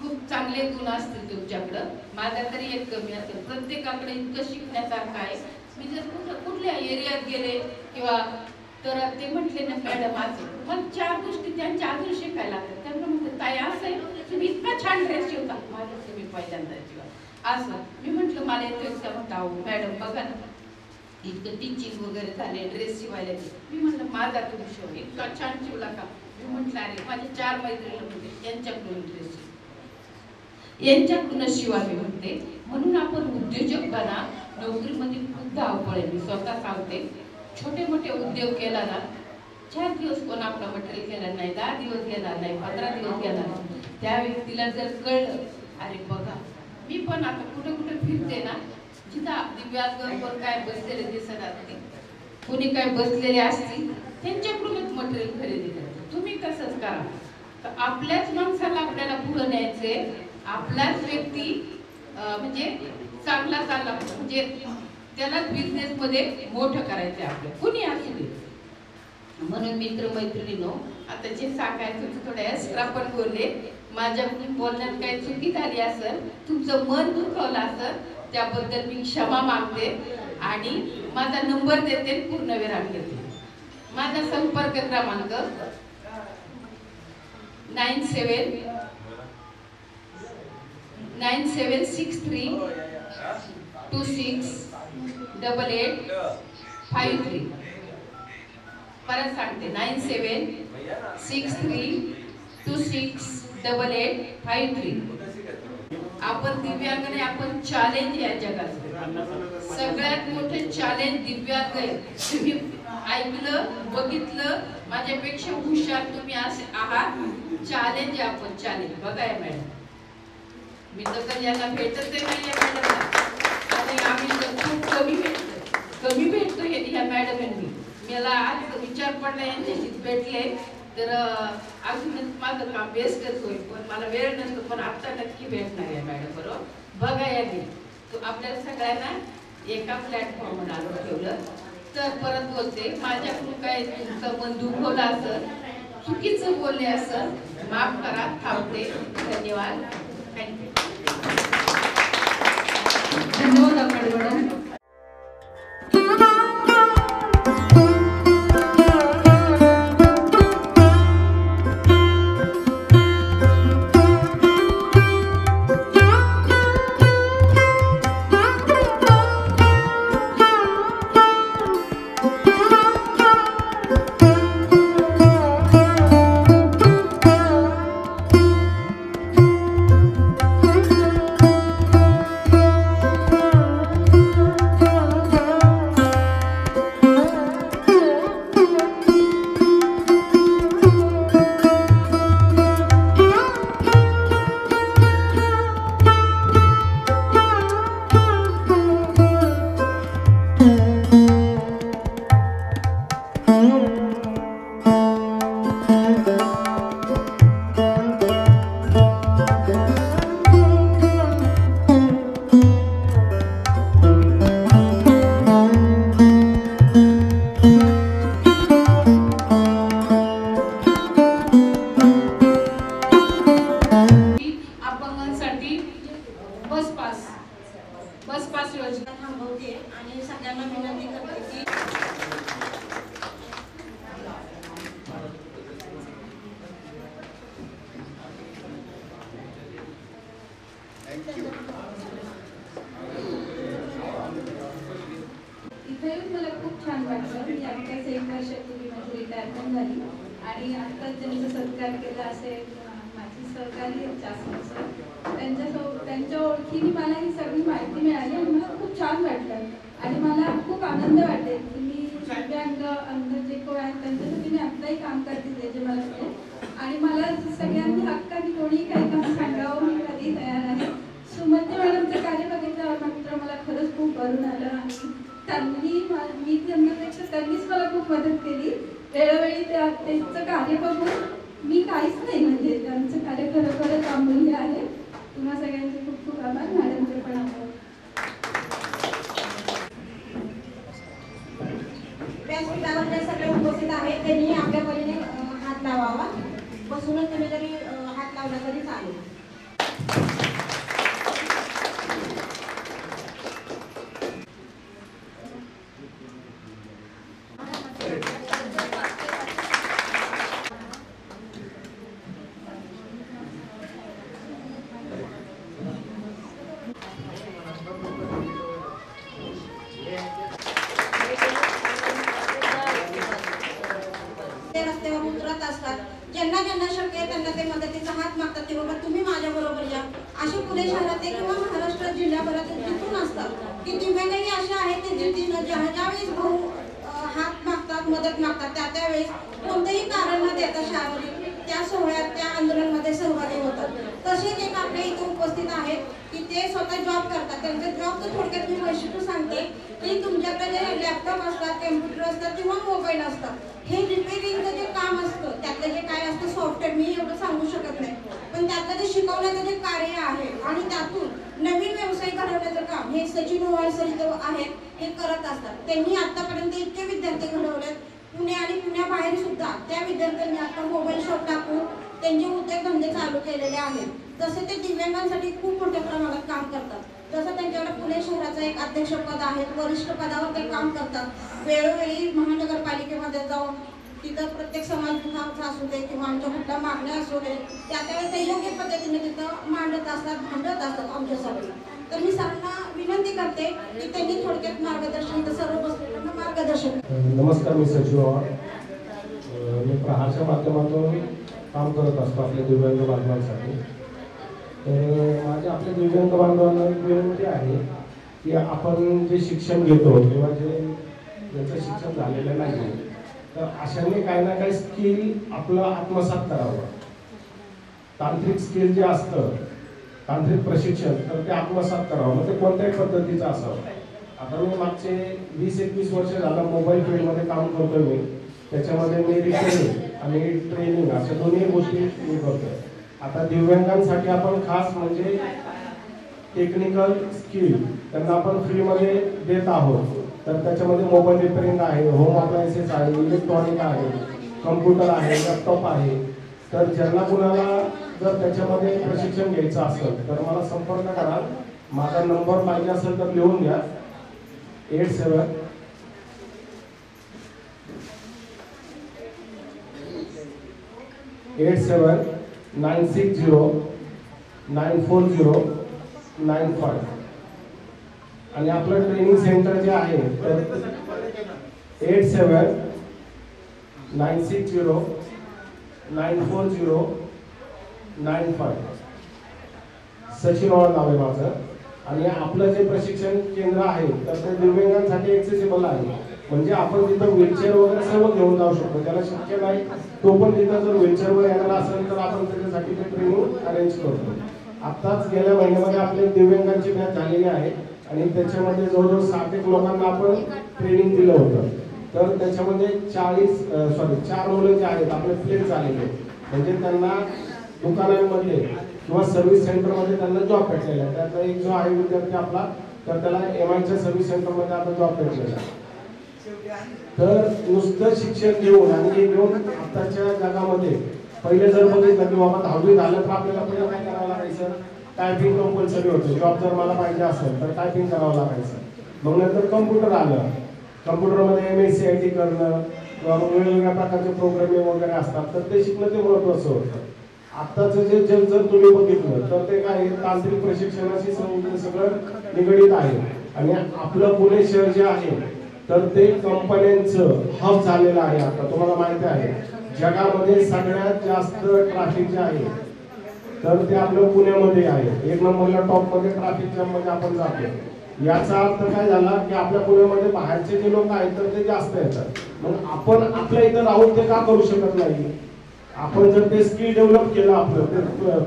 खूप चांगले गुण असतील तुमच्याकडं, माझा तरी एक कमी असेल. प्रत्येकाकडे इतकं शिकण्यासारखं आहे. मी जर कुठल्या एरियात गेले किंवा तर ते म्हटले ना मॅडम आज मग 4 गोष्टी त्यांच्या अजून शिकायला लागतात. त्यांना म्हणते ताई असं आहे तुम्ही इतका छान ड्रेस शिवता, माझ्या तुम्ही पहिल्यांदा शिवा असं. मी म्हटलं मला येतो एकदा म्हणता मॅडम बघा ना इतकं टीचिंग वगैरे झाले ड्रेस शिवायला. मी म्हटलं माझा तुम्ही शिव इतका छान शिवला का. मी म्हटलं अरे माझे 4 मैत्रिणी होते त्यांच्याकडून ड्रेस यांच्याकडूनच शिवा मी म्हणते. म्हणून आपण उद्योजक बना. नोकरीमध्ये खूप धावपळ आहे, मी स्वतः सांगते. छोटे मोठे उद्योग केला ना 4 दिवस कोण आपला मटेरियल केला नाही, 10 दिवस गेला नाही, 15 दिवस गेला नाही. त्या व्यक्तीला जर कळलं अरे बघा मी पण आता कुठे कुठे फिरते ना जिथं दिव्यांगांवर काय बसलेले दिसत असते कोणी काय बसलेले असतील त्यांच्याकडूनच मटेरियल खरेदी करते. तुम्ही तसंच करा. तर आपल्याच माणसाला आपल्याला पुढे न्यायचे, आपलाच व्यक्ती म्हणजे चांगला चालला म्हणजे त्याला बिझनेस मध्ये मोठं करायचं आपलं कुणी असू दे. म्हणून मित्र मैत्रिणींनो आता जे सांगायचं थोड्या एक्स्ट्रा पण बोलले. माझ्याकडून बोलण्यात काही चुकी झाली असेल, तुमचं मन दुखवलं असेल त्याबद्दल मी क्षमा मागते आणि माझा नंबर देते पूर्ण विराम देते. माझा संपर्क क्रमांक 9763268853. परत सांगते 9763268853. आपण दिव्यांगाने आपण चॅलेंज या जगात सगळ्यात मोठे चॅलेंज दिव्यांग आहे. तुम्ही ऐकलं बघितलं माझ्यापेक्षा हुशार तुम्ही असे आहात. चॅलेंज आपण चॅलेंज बघा या मॅडम मी तर कल्याणला भेटत नाहीये मॅडमला आणि आम्ही खूप कमी भेटतो ह्या मॅडमांनी. मला आज विचार पडला यांच्याशी भेटले तर अजून माझं काम बेस्टच होईल पण मला वेळ नसतो. पण आता नक्की भेटणार आहे मॅडम बरोबर. बघा यांनी तो आपल्याला सगळ्यांना एका प्लॅटफॉर्मवर आणून ठेवलं. तर परत बोलते माझ्याकडून काय तुमचं मन दुखवलं असं चुकीचं बोलले असं माफ करा. थांबते. धन्यवाद. थँक्यू. धन्यवाद मॅडम. इथे मला खूप छान वाटलं. मी आत्ताच 1 वर्षापूर्वी माझी रिटायरमेंट झाली आणि आत्ताच त्यांचा सत्कार केला असेल माझी सहकारी त्यांच्या ओळखीने मला ही सगळी माहिती मिळाली आणि मला खूप छान वाटलं आणि मला खूप आनंद वाटेल की मी दिव्यांग अंध जे कोण आहेत त्यांच्यासाठी मी आत्ताही काम करते त्याचे मला आणि मला सगळ्यांनी हक्काने कोणी काही काम सांगावं मी कधी तयार आहे. सुमती मॅडमचं कार्य बघितल्यावर मात्र मला खरंच खूप भरून आलं आणि मी त्यांच्यापेक्षा त्यांनीच मला खूप मदत केली. वेळोवेळी त्यांचं कार्य बघून मी काहीच नाही म्हणजे त्यांचं कार्य खरोखरच अमूल्य आहे. तुम्हा सगळ्यांचे खूप खूप आभार. मॅडमचे पण आभार. व्यासपीठावर जे सगळे उपस्थित आहेत त्यांनी आपल्या परीने हात लावावा. बसूनच तुम्ही जरी हात लावला तरी चालेल. रस्त्यावर उतरत असतात, ज्यांना ज्यांना शक्य आहे त्यांना ते मदतीचा हात मागतात की बाबा तुम्ही माझ्या बरोबर या. असे पुणे शहरात किंवा महाराष्ट्र जिल्ह्याभरात जिथून असतात की दिव्यांगही अशा आहेत की जिथून ज्यावेळेस भाऊ हात मागतात, मदत मागतात, त्यावेळेस कोणतेही कारण न देता शारीरिक त्या सोहळ्यात त्या आंदोलनामध्ये सहभागी होतात. तसेच एक आपल्या इथे उपस्थित आहेत की ते स्वतः जॉब करतात. त्यांचं जॉबचं थोडक्यात मी वैशिष्ट्य सांगते की तुमच्याकडे जे लॅपटॉप असतात, कम्प्युटर असतात किंवा मोबाईल असतात, हे रिपेअरिंगचं जे काम असतं त्यातलं जे काय असतं सॉफ्टवेअर मी एवढं सांगू शकत नाही, पण त्यातलं जे शिकवण्याचं जे कार्य आहे आणि त्यातून नवीन व्यवसाय घडवण्याचं काम हे सचिन ओवाळ सर इथं आहेत, हे करत असतात. त्यांनी आतापर्यंत इतके विद्यार्थी घडवलेत पुणे आणि पुण्याबाहेर सुद्धा. त्या विद्यार्थ्यांनी आता मोबाईल शॉप टाकून त्यांचे उद्योगधंदे चालू केलेले आहेत. तसे ते दिव्यांगांसाठी खूप मोठ्या प्रमाणात काम करतात. जसं त्यांच्याकडे पुणे शहराचं एक अध्यक्षपद आहे, वरिष्ठ पदावर ते काम करतात. वेळोवेळी महानगरपालिकेमध्ये जाऊन तिथं प्रत्येक समाज दुखावचा असू दे किंवा आमच्या कुठल्या मागण्या असू दे त्यावेळेस ते योग्य पद्धतीने तिथं मांडत असतात, भांडत असतात आमच्यासाठी. तर मी सरांना विनंती करते की त्यांनी थोडक्यात मार्गदर्शन सर्व बसलेल्यांना मार्गदर्शन. नमस्कार, मी सचिन ओवाळ. मी प्रहारच्या माध्यमातून काम करत असतो आपल्या दिव्यांग बांधवांसाठी. तर माझ्या आपल्या दिव्यांग बांधवांना विनंती आहे की आपण जे शिक्षण घेतो किंवा ज्यांचं शिक्षण झालेलं नाही तर अशाने काही ना काही स्किल आपलं आत्मसात करावं. तांत्रिक स्किल जे असतं, तांत्रिक प्रशिक्षण, तर ते आत्मसात करावं. मग ते कोणत्याही पद्धतीचं असावं. आता मी मागचे 20-21 वर्ष झालं मोबाईल फील्डमध्ये काम करतोय. मी त्याच्यामध्ये मी रिपेअरिंग आणि ट्रेनिंग अशा दोन्ही गोष्टी मी करतोय. आता दिव्यांगांसाठी आपण खास म्हणजे टेक्निकल स्किल त्यांना आपण फ्रीमध्ये देत आहोत. तर त्याच्यामध्ये मोबाईल रिपेअरिंग आहे, होम अप्लायन्सेस आहे, इलेक्ट्रॉनिक आहे, कम्प्युटर आहे, लॅपटॉप आहे. तर ज्यांना कुणाला जर त्याच्यामध्ये प्रशिक्षण घ्यायचं असेल तर मला संपर्क करा. माझा नंबर पाहिजे असेल तर लिहून घ्या. 87-960-940-95 आणि आपलं ट्रेनिंग सेंटर जे आहे तर 87-960-940-95 सचिन ओवाळ नाव आहे माझं. आणि आपलं जे प्रशिक्षण केंद्र आहे तर ते दिव्यांगांसाठी ऍक्सेसिबल आहे. म्हणजे आपण तिथं व्हीलचेअर वगैरे सर्व घेऊन जाऊ शकतो. ज्याला शक्य नाही तो पण तिथं जर व्हीलचेअरवर येणार असेल तर आपण त्याच्यासाठी ते ट्रेनिंग अरेंज करतो. आत्ताच गेल्या महिन्यामध्ये आपले दिव्यांगांची बॅच झालेली आहे आणि त्याच्यामध्ये जवळजवळ 60 लोकांना आपण ट्रेनिंग दिलं होतं. तर त्याच्यामध्ये 4 मुलं जे आहेत आपले प्लेस झालेले, म्हणजे त्यांना दुकानांमध्ये किंवा सर्व्हिस सेंटरमध्ये त्यांना जॉब भेटलेला आहे. त्याचा एक जो आहे विद्यार्थी आपला तर त्याला MIच्या सर्व्हिस सेंटरमध्ये आता जॉब भेटलेला आहे. तर नुसतं शिक्षण घेऊन आणि हे घेऊन आताच्या जगामध्ये पहिले जर बघितलं की बाबा 10वी झालं तर आपल्याला पुढे काय करावं लागायचं, टायपिंग कंपल्सरी होतं. जॉब जर मला पाहिजे असेल तर टायपिंग करावं लागायचं. मग नंतर कम्प्युटर आलं, कम्प्युटरमध्ये MSc IT करणं किंवा वेगवेगळ्या प्रकारचे प्रोग्रामिंग वगैरे असतात तर ते शिकणं ते महत्त्वाचं होतं. आत्ताचं जे जग जर तुम्ही बघितलं तर ते काय तांत्रिक प्रशिक्षणाशी सगळं निगडीत आहे. आणि आपलं पुणे शहर जे आहे तर ते कंपन्यांचं हब झालेलं आहे. आता तुम्हाला माहिती आहे जगामध्ये सगळ्यात जास्त ट्रॅफिक जे आहे तर ते आपलं पुण्यामध्ये आहे. 1 नंबरला टॉपमध्ये ट्रॅफिक जॅम मध्ये आपण जातो. याचा अर्थ काय झाला की आपल्या पुण्यामध्ये बाहेरचे जे लोक आहेत तर ते जास्त येतात. मग आपण आपल्या इथं राहून ते का करू शकत नाही. आपण जर ते स्किल डेव्हलप केलं, आपलं ते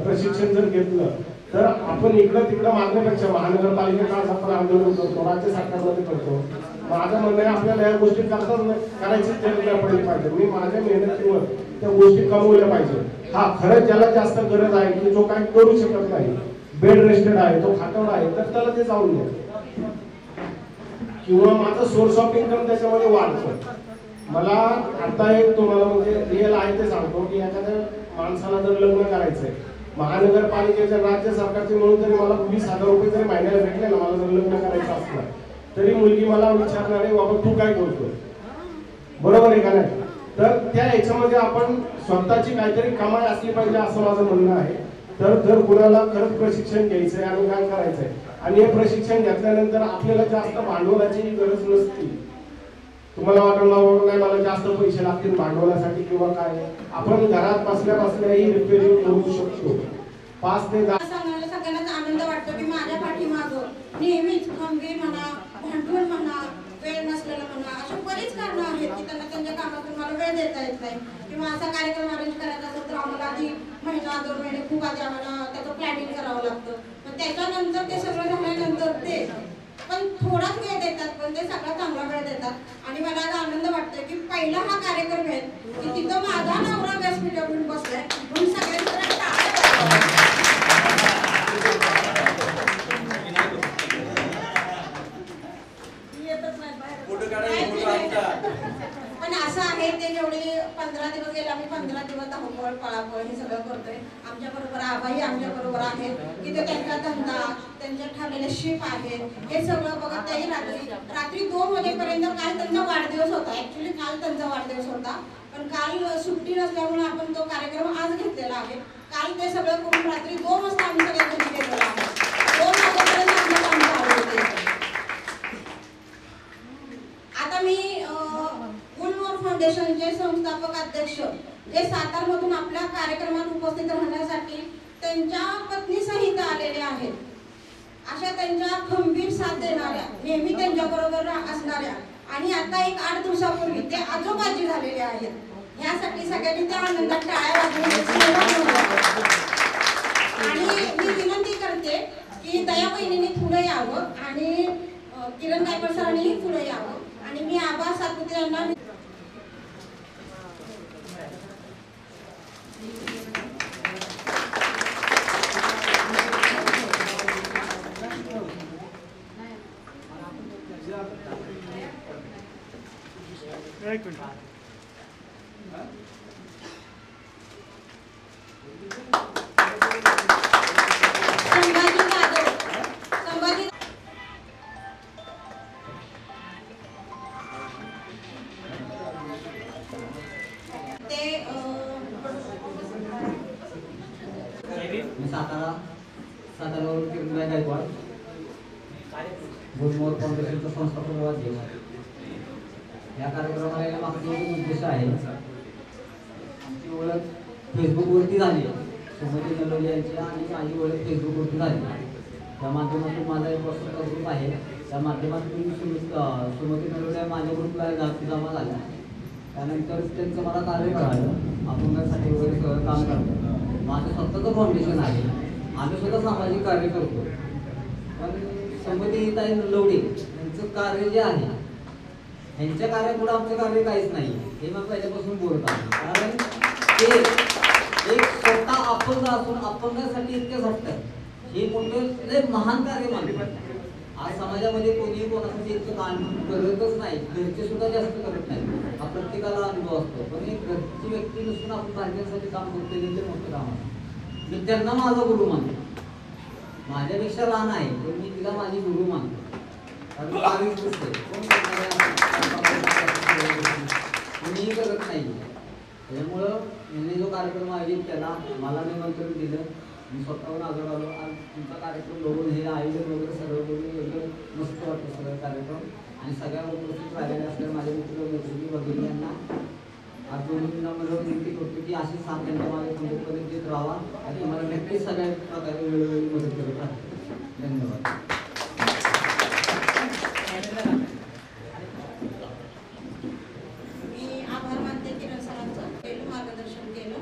प्रशिक्षण जर घेतलं तर आपण इकडं तिकडं मागण्यापेक्षा महानगरपालिकेत आज आपण आंदोलन करतो, राज्य सरकारमध्ये करतो. माझं म्हणणं आहे आपल्याला या गोष्टी करायची गरज पडली पाहिजे. मी माझ्या मेहनतीवर त्या गोष्टी कमवल्या पाहिजे. हा खरंच ज्याला जास्त गरज आहे की जो काही करू शकत नाही, बेड रेस्टेड आहे, तो खाटावर आहे, तर त्याला ते जाऊन द्या. किंवा माझा सोर्स ऑफ इन्कम त्याच्यामध्ये वाढतो. मला आता एक तुम्हाला म्हणजे रिअल आहे ते सांगतो की एखाद्या माणसाला जर लग्न करायचंय, महानगरपालिकेच्या राज्य सरकारचे म्हणून जरी मला 20,000 रुपये जरी महिन्याला भेटले ना, मला जर लग्न करायचं असलं तरी मुलगी मला विचारणार आहे बाबा तू काय करतोय, बरोबर आहे का नाही? तर त्या याच्यामध्ये आपण स्वतःची काहीतरी कमाई असली पाहिजे असं माझं म्हणणं आहे. तर जर कुणाला खरंच प्रशिक्षण घ्यायचंय आणि काय करायचंय आणि हे प्रशिक्षण घेतल्यानंतर आपल्याला जास्त भांडवलाची गरज नसती. तुम्हाला वाटलं नाही मला जास्त पैसे लागतील भांडवलासाठी किंवा काय, आपण घरात बसल्या बसल्याही रिपेअरिंग करू शकतो. 5 ते 10 सगळ्यांनाच आनंद वाटतो की माझ्या पाठीमागं नेहमीच खंबीर म्हणा, भांडवल म्हणा, वेळ नसलेला म्हणा, अशा बरीच कारणं आहेत की त्यांना त्यांच्या कामातून मला वेळ देता येत नाही किंवा असा कार्यक्रम अरेंज करायचा असेल तर आम्हाला आधी महिना 2 महिने खूप आधी आम्हाला त्याचं प्लॅनिंग करावं लागतं. पण त्याच्यानंतर ते सगळं झाल्यानंतर ते पण थोडाच वेळ देतात, पण ते सगळा चांगला वेळ देतात. आणि मला आज आनंद वाटतोय की पहिला हा कार्यक्रम आहे की तिथं माझा नवरा व्यासपीठावर येऊन बसलाय, म्हणून सगळ्यांना पण असं आहे ते जेवढे 15 दिवस गेले, आम्ही 15 दिवस धावपळ पळापळ हे सगळं करतोय. आमच्या बरोबर आबाही आमच्या बरोबर आहेत की ते त्यांचा धंदा, त्यांच्या ठरलेले शिप आहेत, हे सगळं बघत त्याही रात्री 2 वाजेपर्यंत. काल त्यांचा वाढदिवस होता, ऍक्च्युली काल त्यांचा वाढदिवस होता, पण काल सुट्टी नसल्यामुळे आपण तो कार्यक्रम आज घेतलेला आहे. काल ते सगळं करून रात्री 2 वाजता आम्ही सगळे घरी गेलेलो आहे. 2 वाजेपर्यंत आमचं काम चालू होते. आता मी गुलमोहर फाउंडेशनचे संस्थापक अध्यक्ष जे सातारमधून आपल्या कार्यक्रमात उपस्थित राहण्यासाठी त्यांच्या पत्नी सहित आलेले आहेत, अशा त्यांच्या खंबीर साथ देणाऱ्या, नेहमी त्यांच्या बरोबर असणाऱ्या आणि आता एक 8 दिवसापूर्वी ते आजोबाजी झालेले आहेत. ह्यासाठी सगळ्यांनी त्या आनंदात टाळ्या वाजवून आणि मी विनंती करते की दया बहिणींनी पुढे यावं आणि किरण गायकवाड सरांनीही पुढे यावं आणि मी आबा सातपुते यांना सातारावरून किरण गायकवाड, गुलमोहर फाउंडेशनचा संस्थापक अध्यक्ष. या कार्यक्रमाला यामागचा उद्देश आहे, आमची ओळख फेसबुकवरती झाली, सुमती नलोली यांची आणि माझी ओळख फेसबुकवरती झाली. त्या माध्यमातून माझा एक व्हॉट्सअपचा ग्रुप आहे, त्या माध्यमातून सुमती नलोली माझ्या ग्रुपला जमा झाल्या. त्यानंतर त्यांचं मला कार्य कळालं, अपंगांसाठी वगैरे सगळं काम करतो. माझं स्वतःचं फाउंडेशन आहे, आम्ही सुद्धा सामाजिक कार्य करतो. पण सुमतीताई नलोली यांचं कार्य जे आहे, यांच्या कार्यापुढे आमचं कार्य काहीच नाही हे मग पहिल्यापासून बोलत आहे. कारण ते एक स्वतः अपंग असून अपंगासाठी इतके झटतात हे मोठे महान कार्य मानतात. आज समाजामध्ये कोणी कोणासाठी इतकं काम करतच नाही, घरचे सुद्धा जास्त करत नाही, हा प्रत्येकाला अनुभव असतो. पण एक घरची व्यक्ती नसून आपण बाहेरच्यासाठी काम करतो ते मोठं काम आहे. मी त्यांना माझा गुरु मानतो, माझ्यापेक्षा लहान आहे पण मी तिला माझी गुरु मानतो. कारण काहीच नसते, कोणीही करत नाही. त्याच्यामुळं यांनी जो कार्यक्रम आयोजित केला, मला निमंत्रण दिलं, मी स्वतःहून हजर आलो. आज तुमचा कार्यक्रम बघून हे आयोजन वगैरे सगळं बघून एकदम मस्त वाटतं सगळं कार्यक्रम. आणि सगळ्या उपस्थित राहिलेले असलेल्या माझ्या मित्र मैत्रिणी वगैरे यांना आज दोन्हींना मला विनंती करतो की अशी साथ त्यांच्या माझ्या खंबीरपणे देत राहावा आणि मला नक्कीच सगळ्या प्रकारे वेळोवेळी मदत करत राहते. धन्यवाद. मी आभार मानते किरण सरांचं, केलं मार्गदर्शन केलं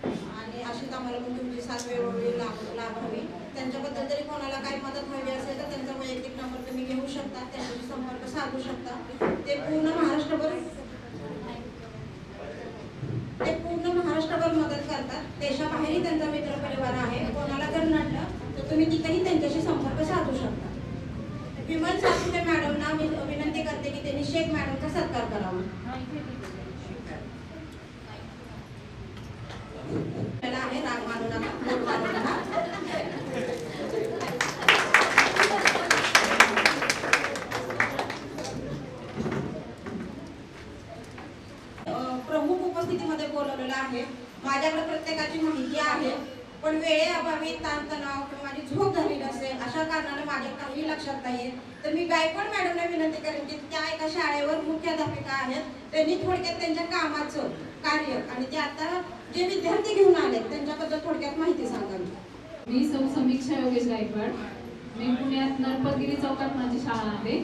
आणि अशीच आम्हाला पण तुमची साथ वेळोवेळी लाभावी. त्यांच्याबद्दल जरी कोणाला काही मदत हवी असेल तर त्यांचा वैयक्तिक नंबर तुम्ही घेऊ शकता, त्यांच्याशी संपर्क साधू शकता. ते पूर्ण महाराष्ट्रभर मदत करतात. देशाबाहेरही त्यांचा मित्रपरिवार आहे. कोणाला जर नडलं तर तुम्ही तिथेही त्यांच्याशी संपर्क साधू शकता. विमल सातपुते मॅडमना मी विनंती करते की त्यांनी शेख मॅडमचा सत्कार करावा. उपस्थितीमध्ये बोलवलेलं आहे. माझ्याकडे प्रत्येकाची माहिती आहे, पण वेळेअभावी ताणतणाव किंवा माझी झोप झालेली असेल अशा कारणाने माझ्या काही लक्षात नाहीये. तर मी गायकवाड मॅडमला विनंती करेन की त्या एका शाळेवर मुख्याध्यापिका आहेत, त्यांनी थोडक्यात त्यांच्या कामाचं कार्य आणि ते आता जे विद्यार्थी घेऊन आले त्यांच्याबद्दल थोडक्यात माहिती सांगावी. मी सौ समीक्षा योगेश गायकवाड. मी पुण्यात नरपतगिरी चौकात माझी शाळा आहे.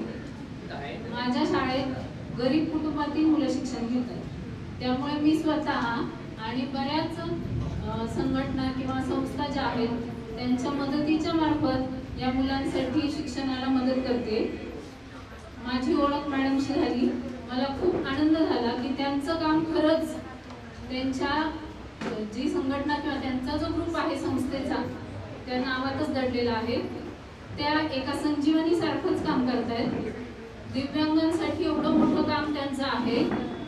माझ्या शाळेत गरीब कुटुंबातील मुलं शिक्षण घेतात. त्यामुळे मी स्वतः आणि बऱ्याच संघटना किंवा संस्था ज्या आहेत त्यांच्या मदतीच्या मार्फत या मुलांसाठी शिक्षणाला मदत करते. माझी ओळख मॅडमशी झाली. मला खूप आनंद झाला की त्यांचं काम खरंच त्यांच्या जी संघटना किंवा त्यांचा जो ग्रुप आहे संस्थेचा त्या नावातच दडलेला आहे. त्या एका संजीवनी सारखंच काम करतायत. दिव्यांगांसाठी एवढं मोठं काम त्यांचं आहे,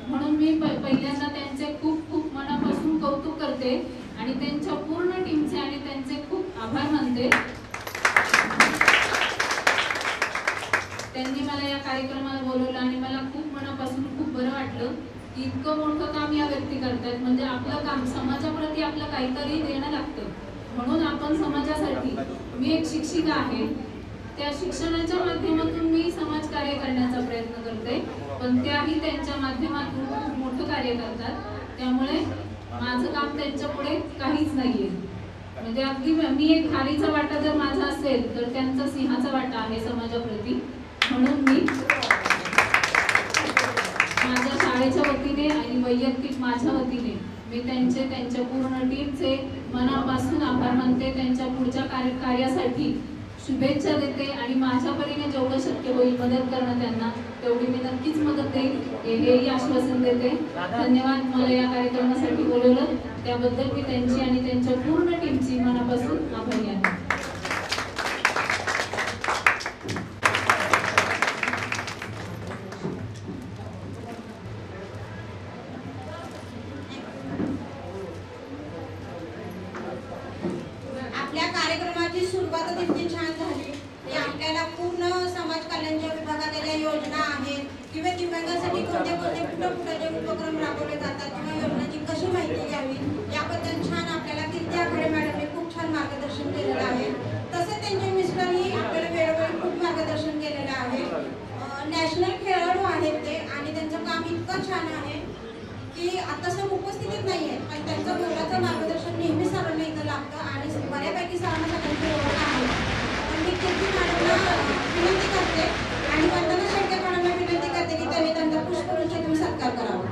म्हणून मी पहिल्यांदा त्यांचे खूप खूप मनापासून कौतुक करते आणि त्यांच्या पूर्ण टीमचे आणि त्यांचे खूप आभार मानते. त्यांनी मला या कार्यक्रमाला बोलवलं आणि मला खूप मनापासून खूप बरं वाटलं की इतकं मोठं काम या व्यक्ती करतायत. म्हणजे आपलं काम समाजाप्रती आपलं काहीतरी देणं लागतं, म्हणून आपण समाजासाठी, मी एक शिक्षिका आहे, त्या शिक्षणाच्या माध्यमातून मी समाजकार्य करण्याचा प्रयत्न करते, पण त्याही त्यांच्या माध्यमातून खूप मोठं कार्य करतात. त्यामुळे माझं काम त्यांच्या पुढे काहीच नाहीये. म्हणजे अगदी मी एक खारीचा वाटा जर माझा असेल तर त्यांचा सिंहाचा वाटा आहे समाजाप्रती. म्हणून मी माझ्या शाळेच्या वतीने आणि वैयक्तिक माझ्या वतीने मी त्यांच्या पूर्ण टीमचे मनापासून आभार मानते. त्यांच्या पुढच्या कार्यासाठी शुभेच्छा देते आणि माझ्या परीने जेवढं शक्य होईल मदत करणं त्यांना तेवढी मी नक्कीच मदत देईल हेही आश्वासन देते. धन्यवाद. मला या कार्यक्रमासाठी बोलवलं त्याबद्दल मी त्यांची आणि त्यांच्या पूर्ण टीमची मनापासून आभारी आहे. आपल्या कार्यक्रमाची सुरुवात इतकी छान झाली की आपल्याला पूर्ण समाज कल्याणच्या विभागाच्या योजना आहेत किंवा दिव्यांगांसाठी कोणते कुठे जे उपक्रम राबवले जातात किंवा योजनांची कशी माहिती घ्यावी याबद्दल छान आपल्याला कीर्ती आखाडे मॅडमने खूप छान मार्गदर्शन केलेलं आहे. तसे त्यांचे मिस्टरही आपल्याला वेळोवेळी खूप मार्गदर्शन केलेलं आहे. नॅशनल खेळाडू आहेत ते आणि त्यांचं काम इतकं छान आहे की आता सब उपस्थितीत नाही आहे, पण त्यांचं मुलाचं मार्गदर्शन नेहमी सर्वांना इथं लागतं आणि बऱ्यापैकी सर्वांना सगळ्यांची ओळख आहे. पण मी कीर्ती मॅडमला विनंती करते आणि वंदना शेळके मॅडमला विनंती करते की त्यांनी त्यांचा पुष्पवृष्ठातून सत्कार करावा.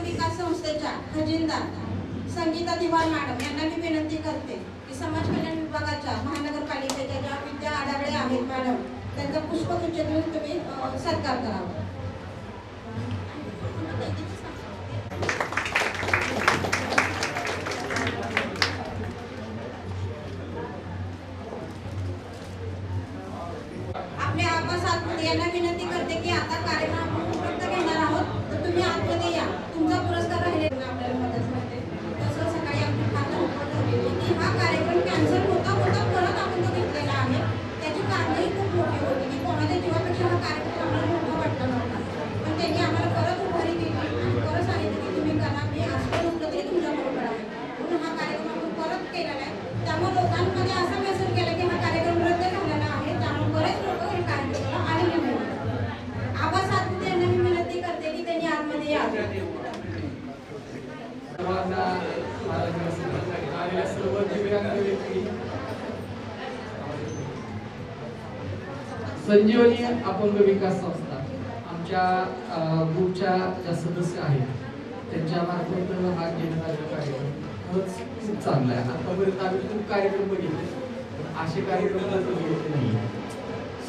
विकास संस्थेच्या खजिनदार संगीता दिवाण मॅडम यांना मी विनंती करते की समाज कल्याण विभागाच्या महानगरपालिकेच्या ज्या विद्या आढावळे आहेत मॅडम त्यांचा पुष्पगुच्छ देऊन तुम्ही सत्कार करावा. आपल्या आबा सातपुते यांना विनंती करते की आता कार्यक्रम उपलब्ध घेणार आहोत, तर तुम्ही आतमध्ये या. तुमचा पुरस्कार राहिलेला आपल्याला मदत करते. तसं सकाळी आपली फार धावपळ झालेली की हा कार्यक्रम कॅन्सल होता परत आपण तो घेतलेला आहे. त्याची कारणंही खूप मोठी होती की कोणाच्या जीवापेक्षा हा कार्यक्रम आम्हाला मोठा वाटला नव्हता, पण त्यांनी आम्हाला परत उभारी दिली आणि परत सांगितलं की तुम्ही करा, मी आजकाल उठलं तरी तुमच्या बरोबर आहे. म्हणून हा कार्यक्रम आपण परत केलेला आहे. त्यामुळे लोकांमध्ये असा मेसेज केला की हा कार्यक्रम रद्द झालेला आहे, त्यामुळे बरेच लोक हे कार्यक्रमाला आलेले नाही. आबा सातपुते यांना मी विनंती करते की त्यांनी आतमध्ये यावे. संजीवनी अपंग विकास संस्था आमच्या ग्रुपच्या ज्या सदस्य आहेत त्यांच्या मार्फत हा घेण्यात आलेला कार्यक्रम खरंच खूप चांगला आहे. आतापर्यंत आम्ही खूप कार्यक्रम बघितले, असे कार्यक्रम बघितले नाही.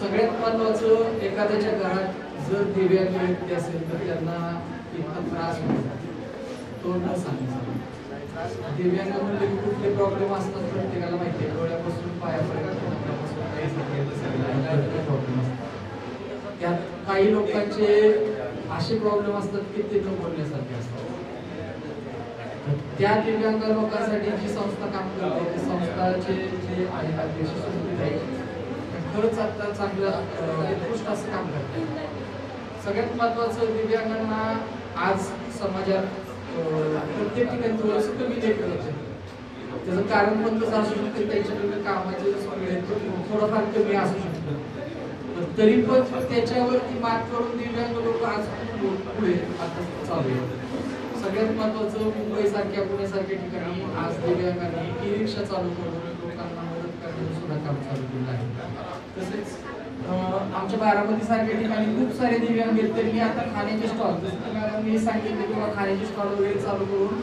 सगळ्यात महत्त्वाचं एखाद्याच्या घरात जर दिव्यांग व्यक्ती असेल तर त्यांना इतका त्रास होतो तो न सांगायचा. दिव्यांगामध्ये कुठले प्रॉब्लेम असतात प्रत्येकाला माहिती आहे. डोळ्यापासून पायापर्यंत प्रॉब्लेम असतात. त्यात काही लोकांचे असे प्रॉब्लेम असतात की ते न बोलण्यासारखे असतात. त्या दिव्यांग लोकांसाठी जी संस्था काम करते ती संस्थाचे जे आहेत अध्यक्ष समिती खरंच आता चांगलं उत्कृष्ट असं काम करते. सगळ्यात महत्वाचं दिव्यांगांना आज समाजात प्रत्येक ठिकाणी थोडंसं कमी लेखलं जातं. त्याचं कारण पण कसं असू शकतं, त्यांच्याकडे कामाचे थोडंफार कमी असू शकतं, तरी पण त्याच्यावरती मात करून दिव्यांग लोक आज पुढे आता चालू आहे. सगळ्यात महत्वाचं मुंबई सारख्या पुण्यासारख्या ठिकाणी आज दिव्यांगांनी ई रिक्षा चालू करून लोकांना मदत करण्याचं सुद्धा काम चालू केलं आहे. तसेच आमच्या बारामती सारख्या ठिकाणी खूप सारे दिव्यांग आहेत, त्यांनी आता खाण्याचे स्टॉल, जसं मॅडमनी सांगितलं किंवा खाण्याचे स्टॉल वगैरे चालू करून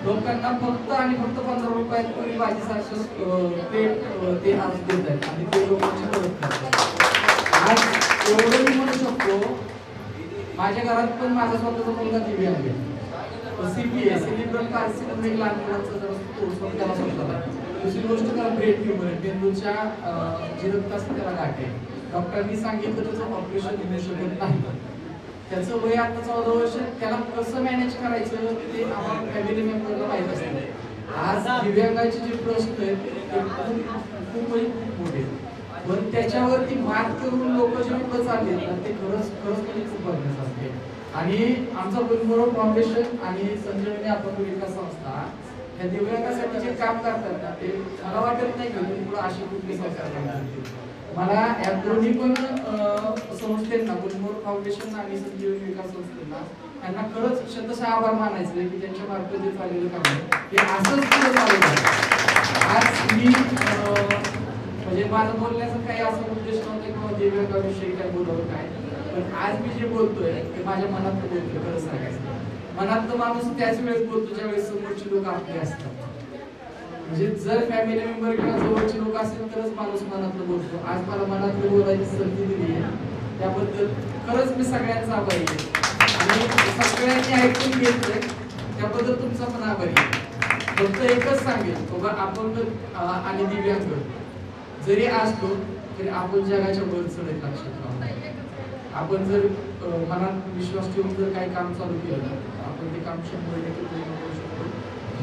लोकांना फक्त आणि फक्त 15 रुपयात पुरी भाजीसारखं प्लेट ते आज देत आहेत आणि ते लोकांची मदत करतात. आज एवढं मी म्हणू शकतो, माझ्या घरात पण माझा स्वतःचा मुलगा दिव्यांग आहे. CPA सेरिब्रल पाल्सी म्हणजे लहान मुलांचा त्याला समजला. दुसरी गोष्ट त्याला ब्रेन ट्यूमर आहे, मेंदूच्या जी रक्त असते त्याला गाठ आहे. डॉक्टरांनी सांगितलं त्याचं ऑपरेशन होऊ शकत नाही. त्याचं वय आता 14 वर्ष, त्याला कसं मॅनेज करायचं ते आम्हाला फॅमिली मेंबरला माहीत असतं. आज दिव्यांगाचे जे प्रश्न आहेत ते खूप मोठे, पण त्याच्यावरती मात करून लोक जे पुढे चालले ते खरंच म्हणजे खूप बघण्यासारखे. आणि आमचा गुलमोहर फाउंडेशन आणि संजीवनी अपंग विकास संस्था या दिव्यांगासाठी जे काम करतात ना, ते मला वाटत नाही की पुढे अशी कुठली संस्था काम करते. मला या दोन्ही पण संस्थेंना, गुलमोहर फाउंडेशन आणि संजीवनी विकास संस्थेला, यांना खरंच शतशः आभार मानायचे की त्यांच्या मार्फत जे चाललेलं काम आहे ते असंच पुढे चालू आहे. आज मी म्हणजे माझं बोलण्याचं काही असं उद्देश नव्हता किंवा दिव्यांगाविषयी काय बोलावं काय, पण आज मी जे बोलतोय ते माझ्या मनात बोलतोय. खरं सांगायचं, मनातलं माणूस त्याच वेळेस बोलतो ज्यावेळेस समोरची लोक आपले असतात. म्हणजे जर फॅमिली मेंबर किंवा जवळचे लोक असेल तरच माणूस मनातलं बोलतो. आज मला मनातलं बोलायची संधी दिली आहे, त्याबद्दल खरंच मी सगळ्यांचा आभारी आहे आणि सगळ्यांनी ऐकून घेतलंय त्याबद्दल तुमचा पण आभारी आहे. फक्त एकच सांगेल, बाबा अपंग आणि दिव्यांग जरी असलो तरी आपण जगाच्या वर चढत लक्षात राहू. आपण जर मनात विश्वास ठेवून जर काही काम चालू केलं आपण ते काम 100% पूर्ण करू शकतो.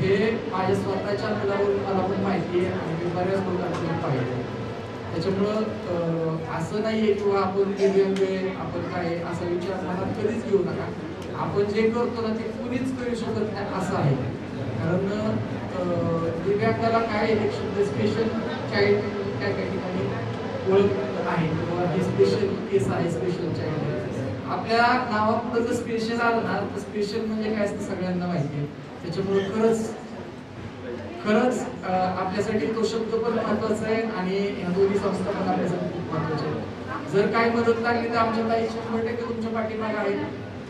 हे माझ्या स्वतःच्या मुलावरून मला पण माहिती आहे आणि मी बऱ्याच लोकांकडून पाहिजे. त्याच्यामुळं असं नाहीये किंवा आपण दिव्यांग आपण काय असा विचार मनात कधीच घेऊ नका. आपण जे करतो ना ते कुणीच करू शकत नाही असं आहे. कारण दिव्यांगाला काय एक शब्द स्पेशल चाइल्ड काय काही ठिकाणी ओळख आहे किंवा हे स्पेशल केस आहे, स्पेशल चाइल्ड आहे. आपल्या नावापुढे जर स्पेशल आलं ना तर स्पेशल म्हणजे काय असतं सगळ्यांना माहिती आहे. त्याच्यामुळे खरंच आपल्यासाठी तो शब्द पण महत्वाचा आहे आणि ह्या दोन्ही संस्था पण आपल्यासाठी खूप महत्वाच्या आहेत. जर काही मदत लागली तर आमच्या ताई 100% तुमच्या पाठीमागे आहेत.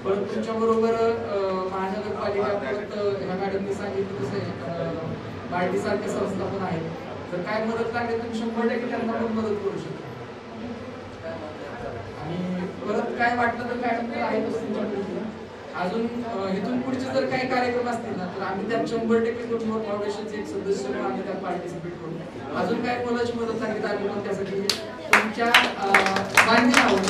परत तुमच्या बरोबर महानगरपालिका परत ह्या मॅडमनी सांगितलं तसं बार्टी सारख्या संस्था पण आहेत. जर काय मदत लागली तर 100% त्यांना पण मदत करू शकतो. आणि परत काय वाटलं तर मॅडम तर आहेतच तुमच्याकडे. अजून इथून पुढचे जर काही कार्यक्रम असतील ना तर आम्ही त्यात 100% गुलमोहर फाउंडेशनचे एक सदस्य म्हणून आम्ही त्यात पार्टिसिपेट करू. अजून काय मुलाची मदत लागली तर आम्ही पण त्यासाठी तुमच्या बांधील आहोत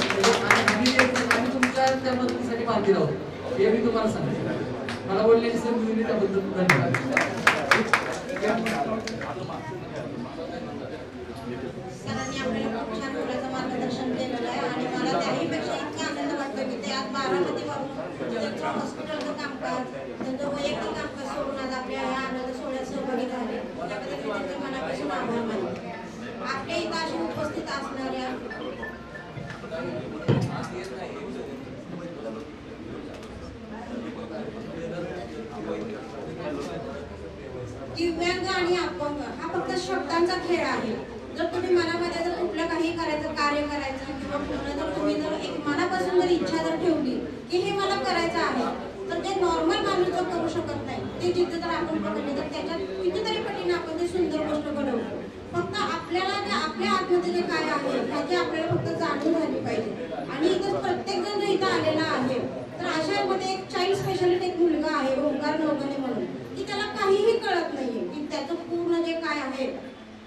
आणि तुमच्या त्या मदतीसाठी बांधील आहोत हे मी तुम्हाला सांगते. मला बोलण्याची संधी दिली त्याबद्दल धन्यवाद. सरांनी आपल्याला खूप छान मुलाचं मार्गदर्शन केलेलं आहे आणि मला त्याहीपेक्षा इतका आनंद वाटतो की ते आज बारामतीवरून त्यांचं हॉस्पिटलचं कामकाज, त्यांचं वैयक्तिक कामकाज सोडून आज आपल्या ह्या आनंद सोहळ्यात सहभागी झाले. त्याबद्दल मी त्यांच्या मनापासून आभार मानते. आपल्या इथं अशी उपस्थित असणाऱ्या दिव्यांग आणि अपंग हा फक्त शब्दांचा खेळ आहे. जर तुम्ही मनामध्ये जर कुठलं काही करायचं, कार्य करायचं किंवा पूर्ण जर तुम्ही जर एक मनापासून जर इच्छा जर ठेवली की हे मला करायचं आहे, तर ते नॉर्मल माणूस जर करू शकत नाही ते जिथे जर आपण पकडले तर त्याच्यात कितीतरी पटीने आपण ते सुंदर गोष्ट बनवतो. फक्त आपल्याला आपल्या आतमध्ये जे काय आहे त्याची आपल्याला फक्त जाणीव झाली पाहिजे. आणि इथं प्रत्येक जण जो इथं आलेला आहे तर अशामध्ये एक चाइल्ड स्पेशालिस्ट एक मुलगा आहे ओंकार नवगणे म्हणून, की त्याला काहीही कळत नाहीये की त्याचं पूर्ण जे काय आहे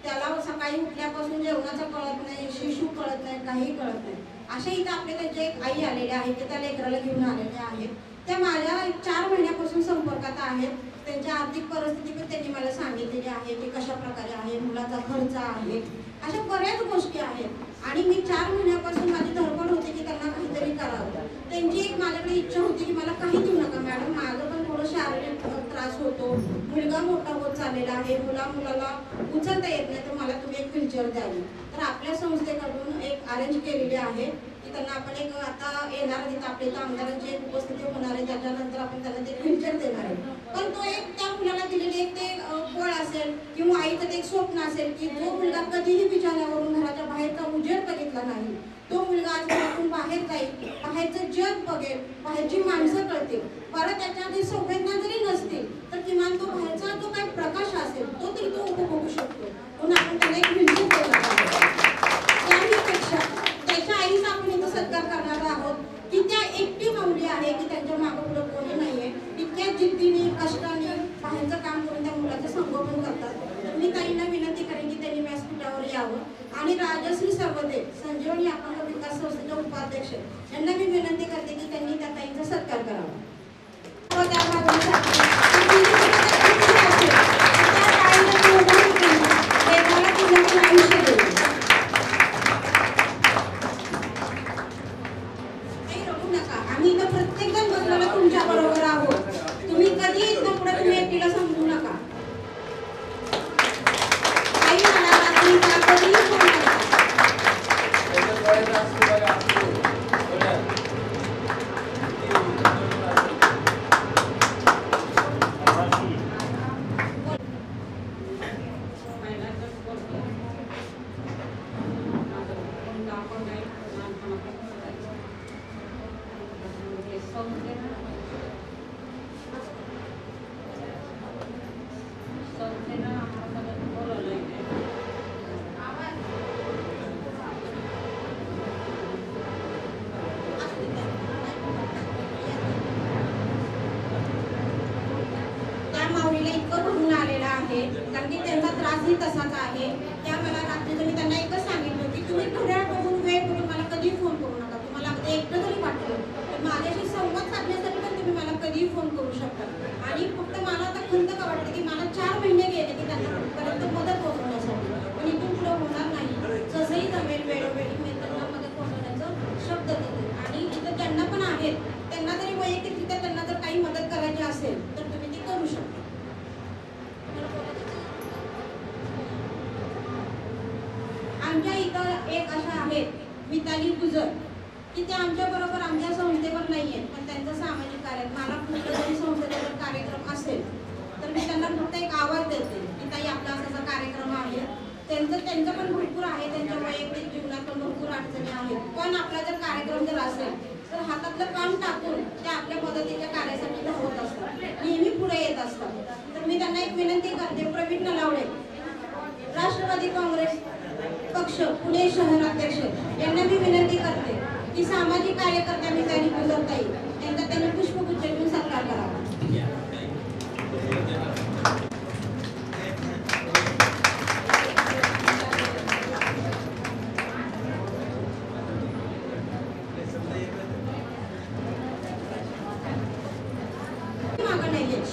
त्याला सकाळी उठल्यापासून जेवणाचं कळत नाही, शिशू कळत नाही, काही कळत नाही. अशा इथं आपले त्यांचे एक आई आलेले आहेत ते त्या लेकराला घेऊन आलेले आहेत. त्या माझ्या 4 महिन्यापासून संपर्कात आहेत. त्यांच्या आर्थिक परिस्थिती पण त्यांनी मला सांगितलेली आहे की कशा प्रकारे आहे, मुलाचा खर्च आहे, अशा बऱ्याच गोष्टी आहेत. आणि मी 4 महिन्यापासून माझी धडपड होती की त्यांना काहीतरी करावं. त्यांची एक माझ्याकडे इच्छा होती की मला काही देऊ नका मॅडम, माझं पण थोडं शारीरिक त्रास होतो, मुलगा मोठा होत चाललेला आहे, मुलाला उचलता येत नाही, तर मला तुम्ही एक व्हीलचेअर द्यावी. तर आपल्या संस्थेकडून एक अरेंज केलेली आहे की त्यांना आपण एक आता येणार तिथं आपल्या इथं आमदारांची एक उपस्थिती होणार आहे, त्याच्यानंतर आपण त्यांना ते व्हीलचेअर देणार आहे. पण तो एक त्या मुलाला दिलेले एक ते बळ असेल किंवा आईचं ते एक स्वप्न असेल की जो मुलगा कधीही बिछाण्यावरून घराच्या बाहेरचा उजेड बघितला नाही, तो मुलगा आज घरातून बाहेर जाईल, बाहेरचं जग बघेल, बाहेरची माणसं कळतील, परत त्याच्यामध्ये संवेदना जरी नसतील तर किमान तो बाहेरचा जो काही प्रकाश असेल तो तरी तो उपभोगू शकतो. म्हणून आपण त्याला एक व्हीलचेअर देणार आहोत. त्याहीपेक्षा त्याच्या आईचा आपण इथं सत्कार करणार आहोत की त्या एकटी माऊली आहे की त्यांच्या मागं पुढं कोणी नाहीये, इतक्या जिद्दीने कष्टाने बाहेरचं काम करून त्या मुलाचं संगोपन करतात. तर मी ताईंना विनंती करेन की त्यांनी व्यासपीठावर यावं आणि राजश्री सर्वदेव संजीवनी अपंग विकास संस्थेचे उपाध्यक्ष यांना मी विनंती करते की त्यांनी त्या ताईंचा सत्कार करावा. आम्ही इथं प्रत्येक जण बसलेला तुमच्या बरोबर आहोत. तुम्ही कधी इथं पुढे तुम्ही एकटीला समजू नका. काही मला रात्री कधीही फोन नका. इतकं भरून आलेला आहे कारण की त्यांचा त्रासही तसाच आहे. त्या मला रात्री मी त्यांना एकच सांगितलं की तुम्ही घड्याळ बघून वेळ बघून मला कधी फोन करू नका. तुम्हाला अगदी एकटं जरी वाटलं तर माझ्याशी संवाद साधण्यासाठी पण तुम्ही मला कधीही फोन करू शकता. आणि फक्त मला आता खंत का वाटतं की मला 4 महिने गेले की त्यांना पर्यंत मदत पोहोचवण्यासाठी, पण इथून पुढे होणार नाही. जसंही जमेल वेळोवेळी मी त्यांना मदत पोहोचवण्याचं शब्द देते. आणि इथं ज्यांना पण आहेत त्यांना तरी वैयक्तिकरित्या त्यांना जर काही मदत करायची असेल तर तुम्ही ती करू शकता. आमच्या इथं एक अशा आहेत मिताली गुजर की त्या आमच्या बरोबर आमच्या संस्थेवर नाही आहेत, पण त्यांचं सामाजिक कार्य मला कुठला जरी संस्थेचा कार्यक्रम असेल तर मी त्यांना फक्त एक आवाज देते की ताई आपला असा कार्यक्रम आहे. त्यांचं पण भरपूर आहे, त्यांच्या वैयक्तिक जीवनात पण भरपूर अडचणी आहेत, पण आपला जर कार्यक्रम जर असेल तर हातातलं काम टाकून ते आपल्या मदतीच्या कार्यासाठी धावत असतात, नेहमी पुढे येत असतात. तर मी त्यांना एक विनंती करते, प्रवीण नलावडे राष्ट्रवादी काँग्रेस पक्ष पुणे शहराध्यक्ष यांना मी विनंती करते की सामाजिक कार्यकर्त्या मिताली गुजर ताई यांचा त्यांनी पुष्पगुच्छ देऊन सत्कार करावा.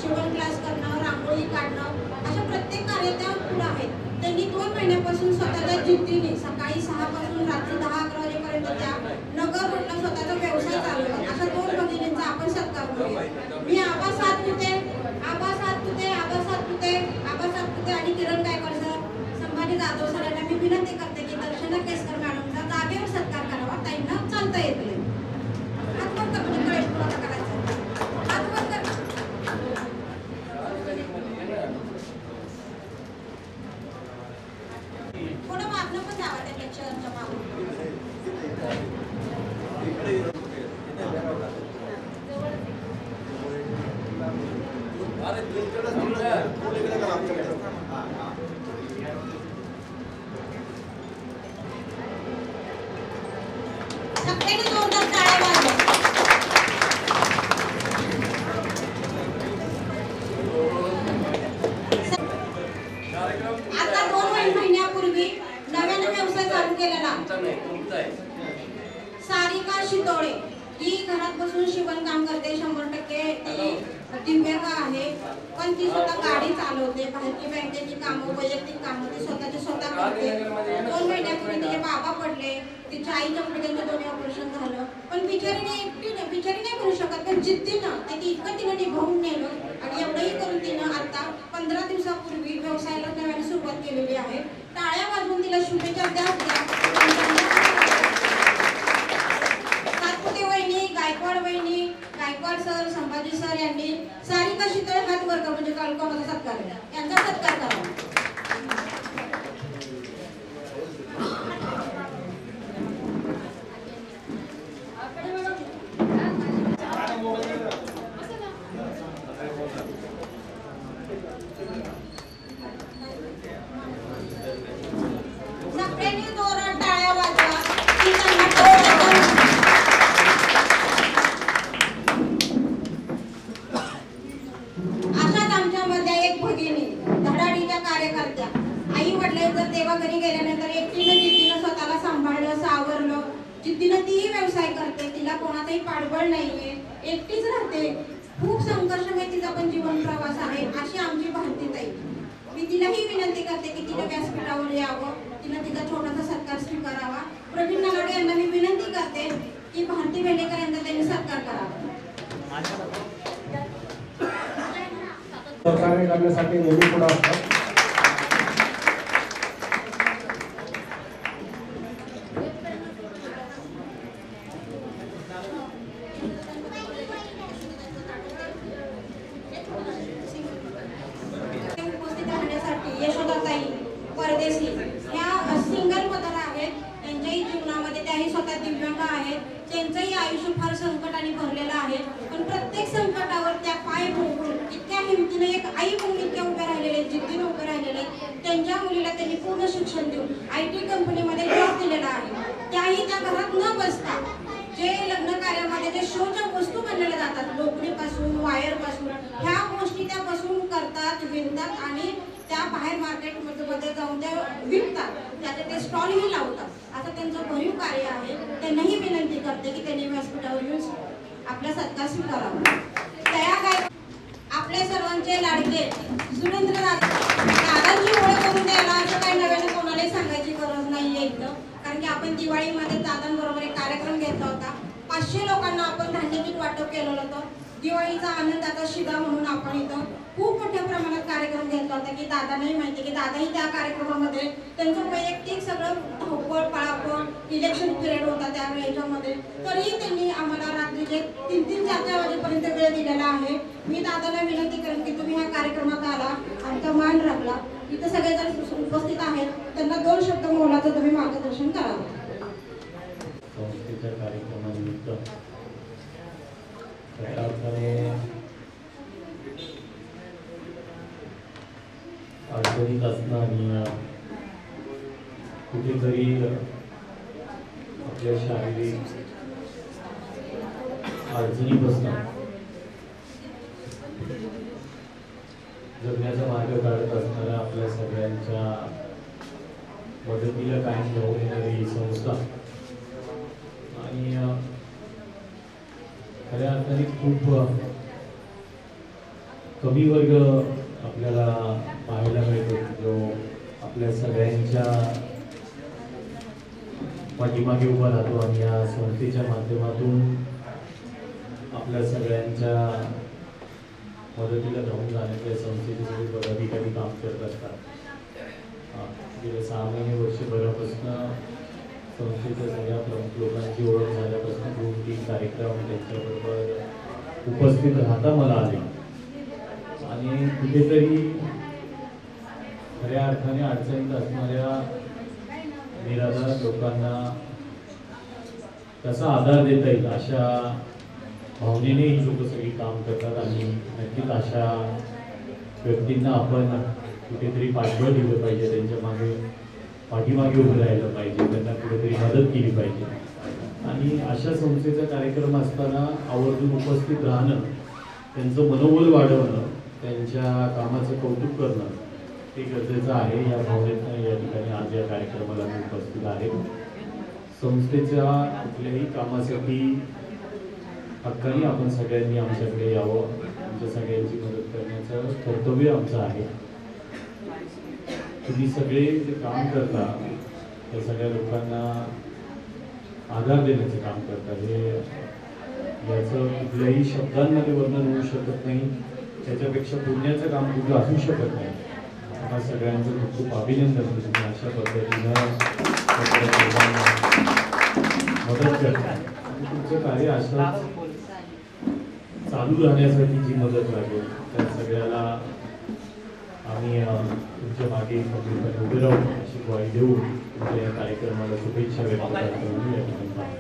शिवण क्लास करणं, रांगोळी काढणं, अशा प्रत्येक कार्यात पुढे आहेत. त्यांनी 2 महिन्यापासून स्वतःच्या जिद्दीने सकाळी 6 पासून रात्री 10-11 वाजेपर्यंत त्या नगर रोडला स्वतःचा व्यवसाय चालवला. अशा 2 भगिनींचा आपण सत्कार करूया. मी आबा सातपुते आणि किरण गायकवाड सर, संभाजी जाधव सर यांना मी विनंती करते की दर्शना केसकर मॅडमचा जागेवर सत्कार करावा. ताईंना चालता येत नाही. हातवर कर म्हणजे कळेल तुला करायचं. हातवर कर. थोडं मागणं पण जावं त्या लेक्चरच्या मागून. सगळ्यांनी जोरदार टाळ्या वाजवा. आता 2 महिन्यापूर्वी नव्याने व्यवसाय चालू केलेला बसून शिवणकाम करते, 100% ती दिव्यांग आहे, पण ती स्वतः गाडी चालवते, भारतीय बँकेची कामं, वैयक्तिक कामं ती स्वतः करते. 2 महिन्यापूर्वी तिचे बाबा पडले, तिच्या आईच्या पुढे दोन्ही ऑपरेशन झालं, पण बिचारी नाही म्हणू शकत, पण जिद्दीनं ती इतकं तिनं निभावून नेलं आणि एवढंही करून तिनं आता 15 दिवसापूर्वी व्यवसायाला नव्याने सुरुवात केलेली आहे. टाळ्या वाजवून तिला शुभेच्छा द्या. सातपुते वहिनी, गायकवाड वहिनी, गायकवाड सर, संभाजी सर यांनी सारिका शीतळ हात वर्ग म्हणजे कोणाचा सत्कार यांचा सत्कार करावा. देवाघरी गेल्यानंतर जिद्दीनं स्वतःला सांभाळलं, सावरलं. जिद्दीनं तीही व्यवसाय करते, तिला कोणाचाही पाठबळ नाहीये, एकटीच राहते. खूप संघर्षमय तिचा पण जीवन प्रवास आहे. अशी आमची भारतीताई. मी तिलाही विनंती करते की तिला व्यासपीठावर यावं, तिला तिचा छोटासा सत्कार स्वीकारावा. प्रवीण नलावडे यांना मी विनंती करते की भारती बेंडेकर यांचा त्यांनी सत्कार करावा. सहकार्य करण्यासाठी नेहमी पुढे असतात. परदेशी ह्या सिंगल मदर आहेत. त्यांच्याही जीवनामध्ये त्याही स्वतः दिव्यांग आहेत. त्यांचंही आयुष्य फार संकटाने भरलेलं आहे, पण प्रत्येक संकटावर त्या पाय ठोकून इतक्या हिमतीने एक आई म्हणून इतक्या उभ्या राहिलेले, जिद्दीने उभे राहिलेले. त्यांच्या मुलीला त्यांनी पूर्ण शिक्षण देऊन IT कंपनीमध्ये जॉब दिलेला आहे. त्याही त्या घरात न बसता जे लग्न कार्यामध्ये जे शोच्या वस्तू बनवल्या जातात, लोकरीपासून, वायरपासून, ह्या गोष्टी त्या बसून करतात, विणतात आणि त्या बाहेर मार्केटमध्ये जाऊन त्या विकतात. त्याचे ते स्टॉलही लावतात. आता त्यांचं भरीव कार्य आहे. त्यांनाही विनंती करते की त्यांनी व्यासपीठावर येऊन आपला सत्कार स्वीकारावा. तया गाय आपले सर्वांचे लाडके सुरेंद्र दादांची ओळख करून द्यायला असं काही नव्याने कोणालाही सांगायची गरज नाहीये इथं, कारण की आपण दिवाळीमध्ये दादांबरोबर एक कार्यक्रम घेतला होता. 500 लोकांना आपण धान्य किट वाटप केलं होतं. दिवाळीचा आनंदाचा शिदा म्हणून आपण इथं खूप मोठ्या प्रमाणात कार्यक्रम घेतला होता की दादांनाही माहिती की दादाही त्या कार्यक्रमामध्ये त्यांचं वैयक्तिक सगळं धावपळ, पळापळ, इलेक्शन पिरियड होता त्या वेळेच्यामध्ये, तरीही त्यांनी आम्हाला रात्रीचे 3-3, 4-4 वाजेपर्यंत वेळ दिलेला आहे. मी दादाला विनंती करेन की तुम्ही ह्या कार्यक्रमात आला, आमचा मान राखला. इथं सगळेजण उपस्थित आहेत, त्यांना 2 शब्द मोलाचं तुम्ही मार्गदर्शन करावं. संस्थेच्या कार्यक्रमानिमित्त खऱ्या अर्थाने अडचणीत असणं आणि कुठेतरी आपल्या शारीरिक अडचणी बसणं, जगण्याचा मार्ग काढत असणाऱ्या आपल्या सगळ्यांच्या मदतीला कायम घेऊन येणारी ही संस्था आणि खऱ्या अर्थाने खूप कमी वर्ग आपल्याला पाहायला मिळतो जो आपल्या सगळ्यांच्या पाठीमागे उभा राहतो आणि या संस्थेच्या माध्यमातून आपल्या सगळ्यांच्या मदतीला धावून जाण्याच्या संस्थेचे सगळे पदाधिकारी काम करत असतात. गेल्या 6 महिने वर्षभरापासून संस्थेच्या सगळ्या प्रमुख लोकांची ओळख झाल्यापासून 2-3 कार्यक्रम त्यांच्याबरोबर उपस्थित राहता मला आले आणि कुठेतरी खऱ्या अर्थाने अडचणीत असणाऱ्या निराधार लोकांना कसा आधार देता येईल अशा भावनेने ही लोक सगळी काम करतात आणि नक्कीच अशा व्यक्तींना आपण कुठेतरी पाठबळ दिलं पाहिजे, त्यांच्या मागे पाठीमागे उभं राहिलं पाहिजे, त्यांना कुठेतरी मदत केली पाहिजे आणि अशा संस्थेचा कार्यक्रम असताना आवर्जून उपस्थित राहणं, त्यांचं मनोबल वाढवणं, त्यांच्या कामाचं कौतुक करणं हे गरजेचं आहे. या भावनेतनं या ठिकाणी आज या कार्यक्रमाला मी उपस्थित आहे. संस्थेच्या कुठल्याही कामासाठी हक्काने आपण सगळ्यांनी आमच्याकडे यावं, आमच्या सगळ्यांची मदत करण्याचं कर्तव्य आमचं आहे. तुम्ही सगळे जे काम करता त्या सगळ्या लोकांना आधार देण्याचं काम करता, हे याचं कुठल्याही शब्दांमध्ये वर्णन होऊ शकत नाही. त्याच्यापेक्षा पुण्याचं काम कुठलं असू शकत नाही. आता सगळ्यांचं खूप खूप अभिनंदन. तुम्ही अशा पद्धतीनं मदत करता आणि तुमचं कार्य असं चालू राहण्यासाठी जी मदत लागेल त्या सगळ्याला आम्ही तुमच्या मागे खंबीरपणे उभे राहू अशी ग्वाही देऊन तुमच्या या कार्यक्रमाला शुभेच्छा व्यक्त करतो.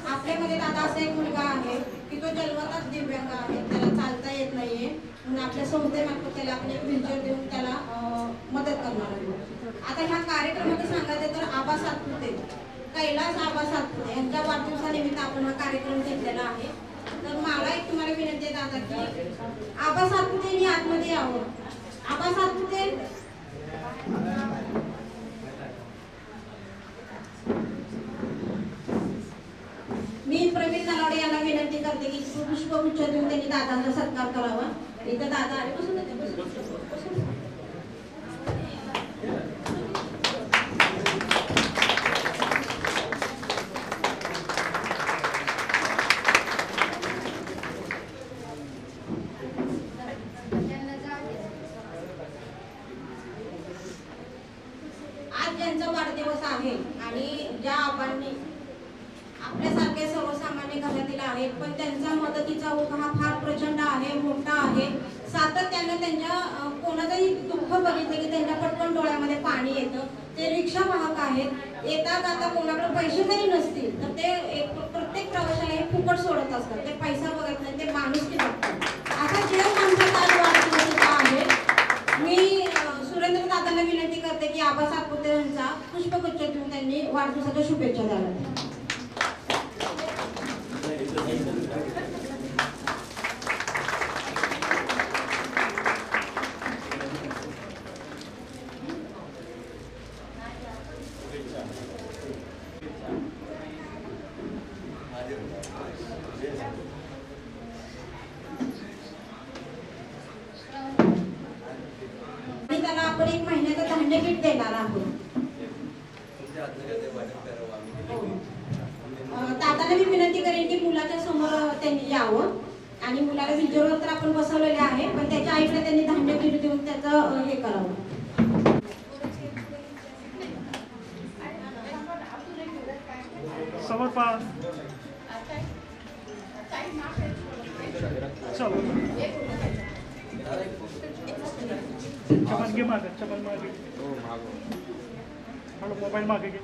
आपल्यामध्ये दादा असा एक मुलगा आहे की तो जन्मताच दिव्यांग आहे, त्याला चालता येत नाहीये म्हणून आपल्या संस्थेमार्फत त्याला आपण एक व्हीलचेअर देऊन त्याला मदत करणार आहोत. आता ह्या कार्यक्रमात सांगायचं तर आबा सातपुते, कैलास आबा सातपुते यांच्या वाढदिवसानिमित्त आपण हा कार्यक्रम घेतलेला आहे. तर मला एक तुम्हाला विनंती आहे दादा की आबा सातपुतेंनी आतमध्ये यावं. आबा सातपुते मी प्रवीण नलावडे यांना विनंती करते की पुष्पगुच्छ देऊन त्यांनी दादांचा सत्कार करावा. इथं दादा आले बसून आज ज्यांचा वाढदिवस आहे आणि ज्या आबांनी आपल्यासारखे सर्वसामान्य घरातील आहेत पण त्यांचा मदतीचा ओघ हा फार प्रचंड आहे, मोठा आहे. सातत्यानं त्यांच्या कोणाचंही दुःख बघितलं की त्यांच्या पटकन डोळ्यामध्ये पाणी येतं. ते रिक्षा वाहक आहेत. येता जाता कोणाकडे पैसे जरी नसतील तर ते प्रत्येक प्रवाशाला हे फुकट सोडत असतात. ते पैसा बघत नाही, ते माणुसकी बघतात. आता जे माणसाचा आज वाढदिवस आहे, मी सुरेंद्र दादांना विनंती करते की आबा सातपुते यांचा पुष्पगुच्छ देऊन त्यांनी वाढदिवसाच्या शुभेच्छा द्याव्या. आणि त्याला आपण एक महिन्याचं धान्य किट देणार आहोत. दादाला मी विनंती करेन की मुलाच्या समोर त्यांनी यावं आणि मुलाला व्हीलचेअरवर तर आपण बसवलेले आहे पण त्याच्या आईकडे त्यांनी धान्य किट देऊन त्याचं हे करावं. समोर पहा. चपल घे मागे, चपल मागे, मोबाईल मागे घे.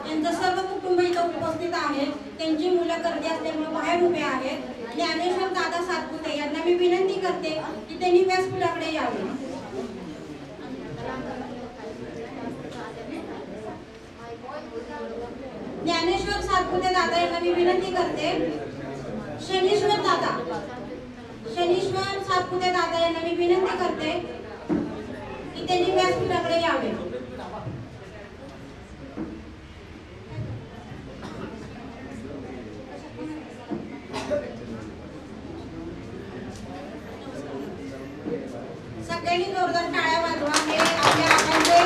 यांचं सर्व कुटुंब इथं उपस्थित आहे. त्यांची मुलं गर्दी असल्यामुळे बाहेर उभे आहेत. ज्ञानेश्वर दादा सातपुते यांना मी विनंती करते की त्यांनी व्यासपीठाकडे यावे. ज्ञानेश्वर सातपुते दादा यांना मी विनंती करते. शनीश्वर सातपुते दादा यांना मी विनंती करते की त्यांनी व्यासपीठाकडे यावे. सगळ्यांनी जोरदार टाळ्या वाजवा. हे आपल्या आबांचे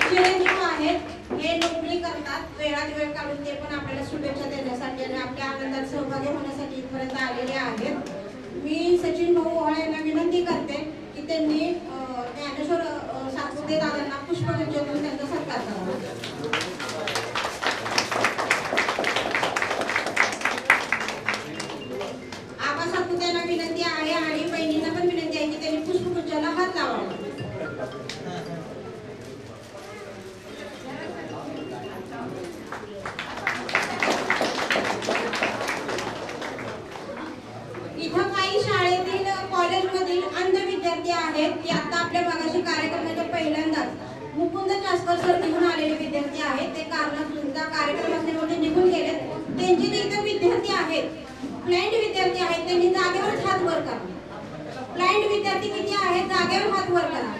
चिरंजीव आहेत. हे नोकरी करतात, वेळात वेळ काढून ते पण आपल्याला शुभेच्छा देण्यासाठी आणि आपल्या आनंदात सहभागी होण्यासाठी इथपर्यंत आलेले आहेत. मी सचिन भाऊ ओहाळे यांना विनंती करते की त्यांनी ज्ञानेश्वर सातपुते दादांना पुष्पगुच्छ देऊन त्यांचा सत्कार करावा. आबा सातपुते यांना विनंती आहे आणि बहिणींना पण विनंती आहे की त्यांनी पुष्पगुच्छाला हात लावावा. इथं काही शाळेतील कॉलेजमधील अंध विद्यार्थी आहेत की आता आपल्या भागाशी कार्यक्रमाच्या पहिल्यांदाच मुकुंद चास्कर सर निघून आलेले विद्यार्थी आहेत. ते कारणातून कार्यक्रम असल्यामुळे निघून गेलेत. त्यांचे जे इतर विद्यार्थी आहेत ब्लाइंड विद्यार्थी आहेत त्यांनी जागेवरच हात वर करा. ब्लाइंड विद्यार्थी किती आहेत जागेवर हात वर करा.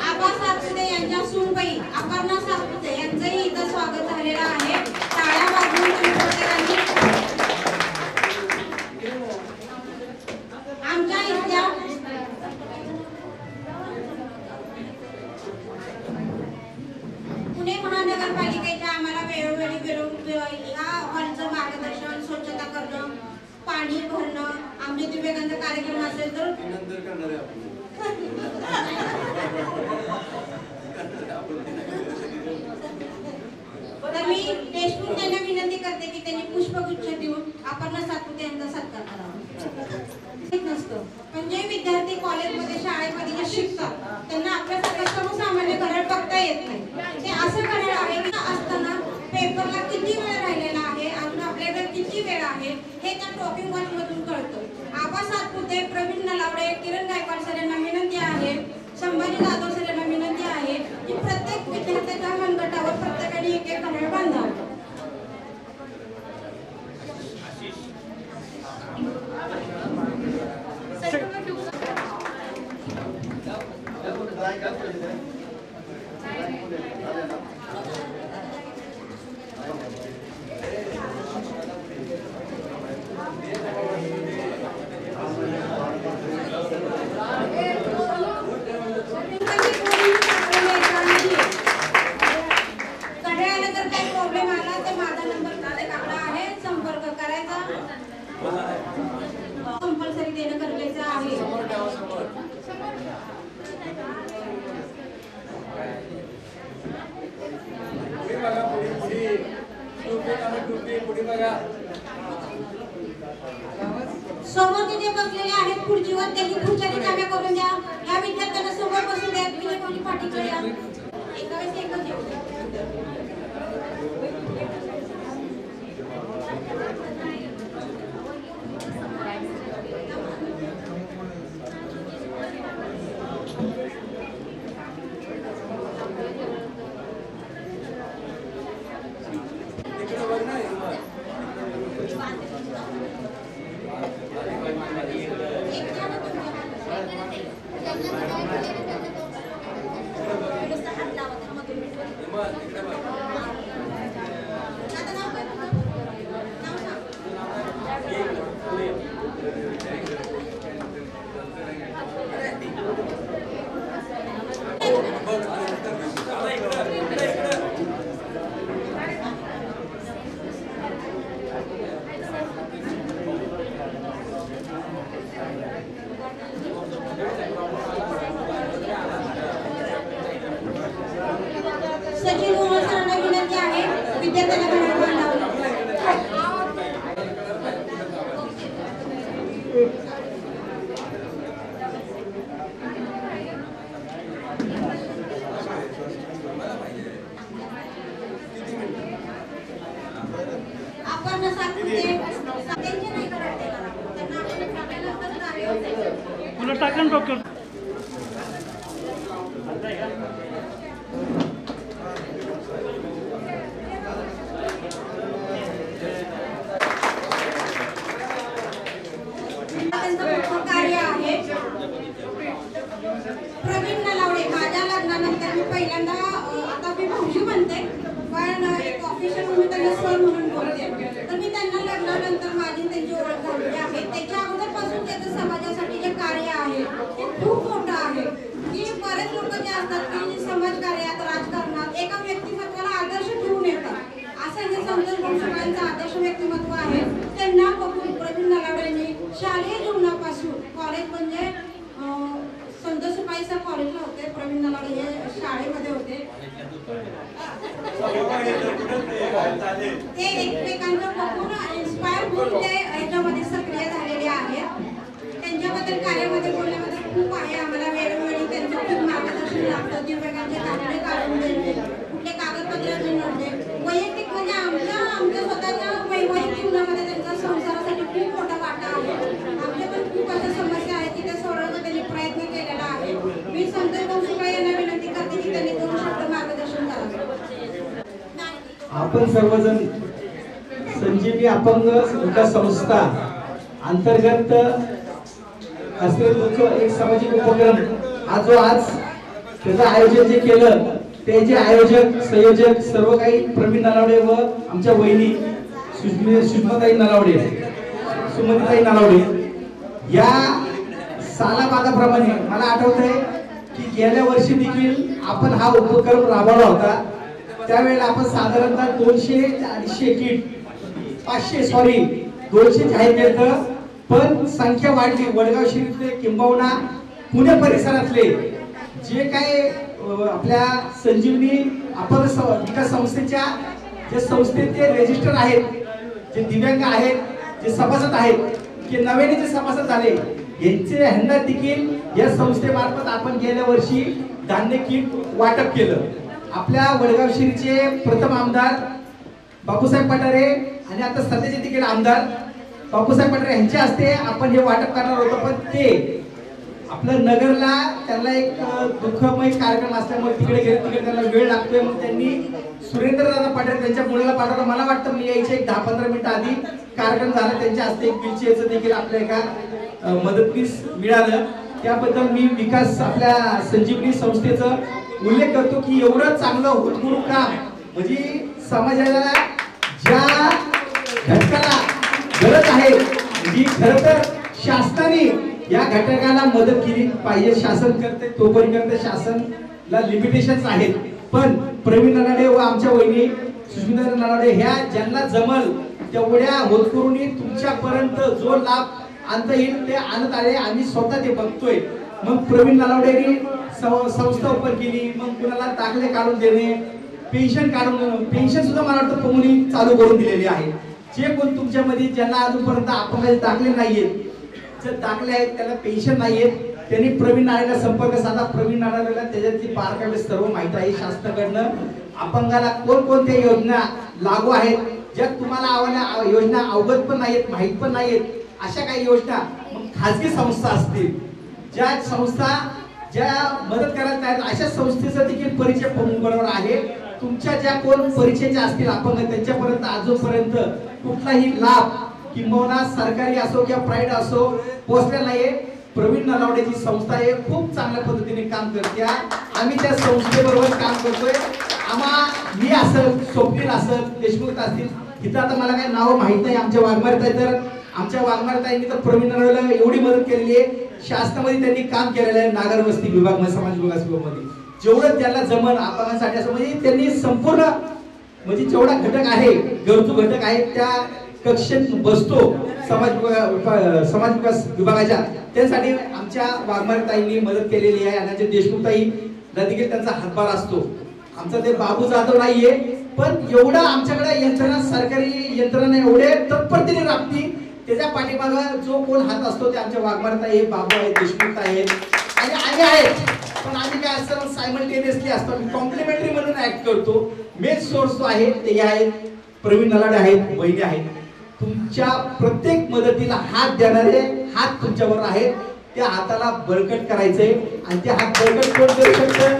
आबा सातपुते यांच्या सूनबाई अपर्णा सातपुते यांचंही इथं स्वागत झालेलं आहे. टाळ्या वाजवून प्रत्येकाने आमच्या इथल्या पुणे महानगरपालिकेच्या आम्हाला वेळोवेळी ह्या हॉलचं मार्गदर्शन, स्वच्छता करणं, पाणी भरणं, आमचे दिव्यांगांचा कार्यक्रम असेल तर तर मी देशमुख यांना विनंती करते की त्यांनी पुष्पगुच्छ देऊन अपर्णा सातपुते यांचा सत्कार करावा. नसतं पण जे विद्यार्थी कॉलेजमध्ये शाळेमध्ये जे शिकतात त्यांना आपल्यासारखं सर्वसामान्य घड्याळ बघता येत नाही. ते असं घड्याळ आहे असताना पेपरला किती वेळ राहिलेला आहे, अजून आपल्याकडे किती वेळ आहे हे त्या टॉकिंग वॉच मधून कळतं. आबा सातपुते, प्रवीण नलावडे, किरण गायकवाड सर यांना विनंती आहे, संभाजी जाधव सर यांना विनंती आहे की प्रत्येक विद्यार्थ्याच्या मनगटावर प्रत्येकाने एक एक घड्याळ बांधावं. कंपल्सरी देणं गरजेचं आहे. समोर तिथे बसलेले आहेत खुर्चीवर, त्यांनी खुर्च्या रिकाम्या करून द्या. या विद्यार्थ्यांना समोर बसून द्या. तुम्ही पाठीकडे या. एका वेळेस एकच येऊ द्या. सचिन मोहोळ सरांना विनंती आहे विद्यार्थ्यांना घड्याळ बांधावं. आपण सातपुते त्यांचे नाही करायचे त्यांना आपण टाकल्यानंतर कार्य उलट टाकन डॉक्टर कार्य आहे. प्रवीण नलावडे माझ्या लग्नानंतर मी पहिल्यांदा आता मी भाऊजी म्हणते पण एक ऑफिशियल म्हणून त्यांना सर म्हणून बोलते. तर मी त्यांना लग्नानंतर माझी त्यांची ओळख झालेली आहे. त्याच्या अगोदरपासून त्याचं समाजासाठी जे कार्य आहे ते खूप मोठं आहे. की बरेच लोक जे असतात की समाजकार्यात राजकारणात एका व्यक्तिमत्वाला आदर्श ठेवून येतात. असं हे संतोष भाऊसाहेबांचं आदर्श व्यक्तिमत्व आहे. त्यांना बघून प्रवीण नलावडेंनी शालेय जीवनापासून कॉलेज म्हणजे संत सुपाई सर कॉलेजला होते, प्रवीण नलावडे हे शाळेमध्ये होते. ते एकमेकांचं बघून इन्स्पायर होऊन ते याच्यामध्ये सक्रिय झालेले आहेत. त्यांच्याबद्दल कार्यामध्ये बोलण्यामध्ये खूप आहे. आम्हाला वेळोवेळी त्यांचं खूप मार्गदर्शन लागतं. दिव्यांगांचे दाखले काढून देणे, कुठले कागदपत्र मिळवणे, वैयक्तिक म्हणजे आमच्या स्वतःच्या वैवाहिक जीवनामध्ये त्यांचा संसारासाठी खूप मोठा वाटा आपण सर्वजण संजीवनी अपंग विकास संस्था अंतर्गत असलेलं एक सामाजिक उपक्रम हा जो आज त्याचं आयोजन जे केलं त्याचे आयोजक संयोजक सर्व काही प्रवीण नलावडे व आमच्या वहिनी सुषमाताई नलावडे सुमतीताई नलावडे या सालाबादाप्रमाणे मला आठवतंय की गेल्या वर्षी देखील आपण हा उपक्रम राबवला होता. त्यावेळेला आपण साधारणतः 200-250 किट 200 जाहीर केलं, पण संख्या वाढली. वडगाव शहरातले किंबहुना पुणे परिसरातले जे काही आपल्या संजीवनी अपंग विकास संस्थेच्या जे संस्थेचे रजिस्टर आहेत, जे दिव्यांग आहेत, जे सभासद आहेत, की नव्याने जे सभासद झाले यांना देखील या संस्थेमार्फत आपण गेल्या वर्षी धान्य किट वाटप केलं. आपल्या वडगाव शहरीचे प्रथम आमदार बापूसाहेब पठारे आणि आता सध्याचे देखील आमदार बापूसाहेब पठारे यांच्या हस्ते आपण हे वाटप करणार होतो, पण ते आपलं नगरला त्यांना एक दुःखमय कार्यक्रम असल्यामुळे तिकडे गेले. तिकडे त्यांना वेळ लागतोय, मग त्यांनी सुरेंद्रदादा पठारे त्यांच्या मुलाला पाठवलं. मला वाटतं मी यायचे एक 10-15 मिनिटं आधी कार्यक्रम झाला. त्यांच्या हस्ते एक व्हीलचेअरचं देखील आपल्या एका मदतनीस मिळालं. त्याबद्दल मी विकास आपल्या संजीवनी संस्थेचा उल्लेख करतो की एवढं चांगलं होतकरू काम म्हणजे समाजाला ज्या घटकाला गरज आहे जी खरं तर शासनाने या घटकाला मदत केली पाहिजे. शासन करते तोपर्यंत शासनला लिमिटेशन्स आहेत, पण प्रवीण नलावडे व आमच्या वहिनी सुष्मिता नलावडे ह्या ज्यांना जमल तेवढ्या होतकरूंनी तुमच्यापर्यंत जो लाभ आणता येईल ते आणत आले. आम्ही स्वतः ते बघतोय. मग प्रवीण नलावडेंनी संस्था ओपन केली, मग कुणाला दाखले काढून देणे, पेन्शन सुद्धा मला वाटतं पमुनी चालू करून दिलेली आहे. जे कोण तुमच्यामध्ये ज्यांना अजूनपर्यंत अपंगाचे दाखले नाहीयेत, जे दाखले आहेत त्याला पेन्शन नाहीयेत, त्यांनी प्रवीण नाळेला संपर्क साधा. प्रवीण नाळेला त्याच्यातली बारकावे सर्व माहिती आहे शासनाकडनं. अपंगाला कोणकोणत्या योजना लागू आहेत, ज्या तुम्हाला योजना अवगत पण नाहीयेत, माहित पण नाहीयेत, अशा काही योजना मग खाजगी संस्था असतील, ज्या संस्था ज्या मदत करायला तयार अशा संस्थेचा देखील परिचय बरोबर आहे. तुमच्या ज्या कोण परिचयाच्या असतील अपंग त्यांच्यापर्यंत अजूनपर्यंत कुठलाही लाभ किंबहुना सरकारी असो किंवा प्रायव्हेट असो पोहोचलेला नाहीये. प्रवीण नलावडेची संस्था आहे, खूप चांगल्या पद्धतीने काम करते. आम्ही त्या संस्थेबरोबर काम करतोय. मी असेल, स्वप्नील असेल, देशमुख असतील, इथं आता मला काही नाव माहित नाही. आमच्या वाघमारे तर आमच्या वाघमारताईंनी तर प्रवीण नलावडेला एवढी मदत केलेली आहे. शासनामध्ये त्यांनी काम केलेलं आहे. नागर वस्ती विभाग समाज विकास विभागामध्ये जेवढं त्याला जमन अपंगांसाठी असं म्हणजे त्यांनी संपूर्ण म्हणजे जेवढा घटक आहे, गरजू घटक आहे त्या कक्षेत बसतो समाज विकास विभागाच्या, त्यासाठी आमच्या वाघमारताईंनी मदत केलेली आहे. आणि देशमुखताई देखील त्यांचा हातभार असतो. आमचा ते बाबू जाधव नाहीये, पण एवढं आमच्याकडे यंत्रणा सरकारी यंत्रणा एवढे तत्परतेने राबती. त्याच्या पाठीमागं जो कोण हात असतो ते आमच्या वाघमारताई, बाबू आहेत, देशमुखताई आहेत आणि आम्ही आहेत. पण आम्ही काय असतं सायमल्टेनियसली असतो, आम्ही कॉम्प्लिमेंटरी म्हणून ऍक्ट करतो. मेन सोर्स जो आहे ते आहेत प्रवीण नलावडे आहेत, वहिनी आहेत. तुमच्या प्रत्येक मदतीला हात देणारे हात तुमच्यावर आहेत. त्या हाताला बळकट करायचंय आणि ते हात बळकट कोण करू शकतं?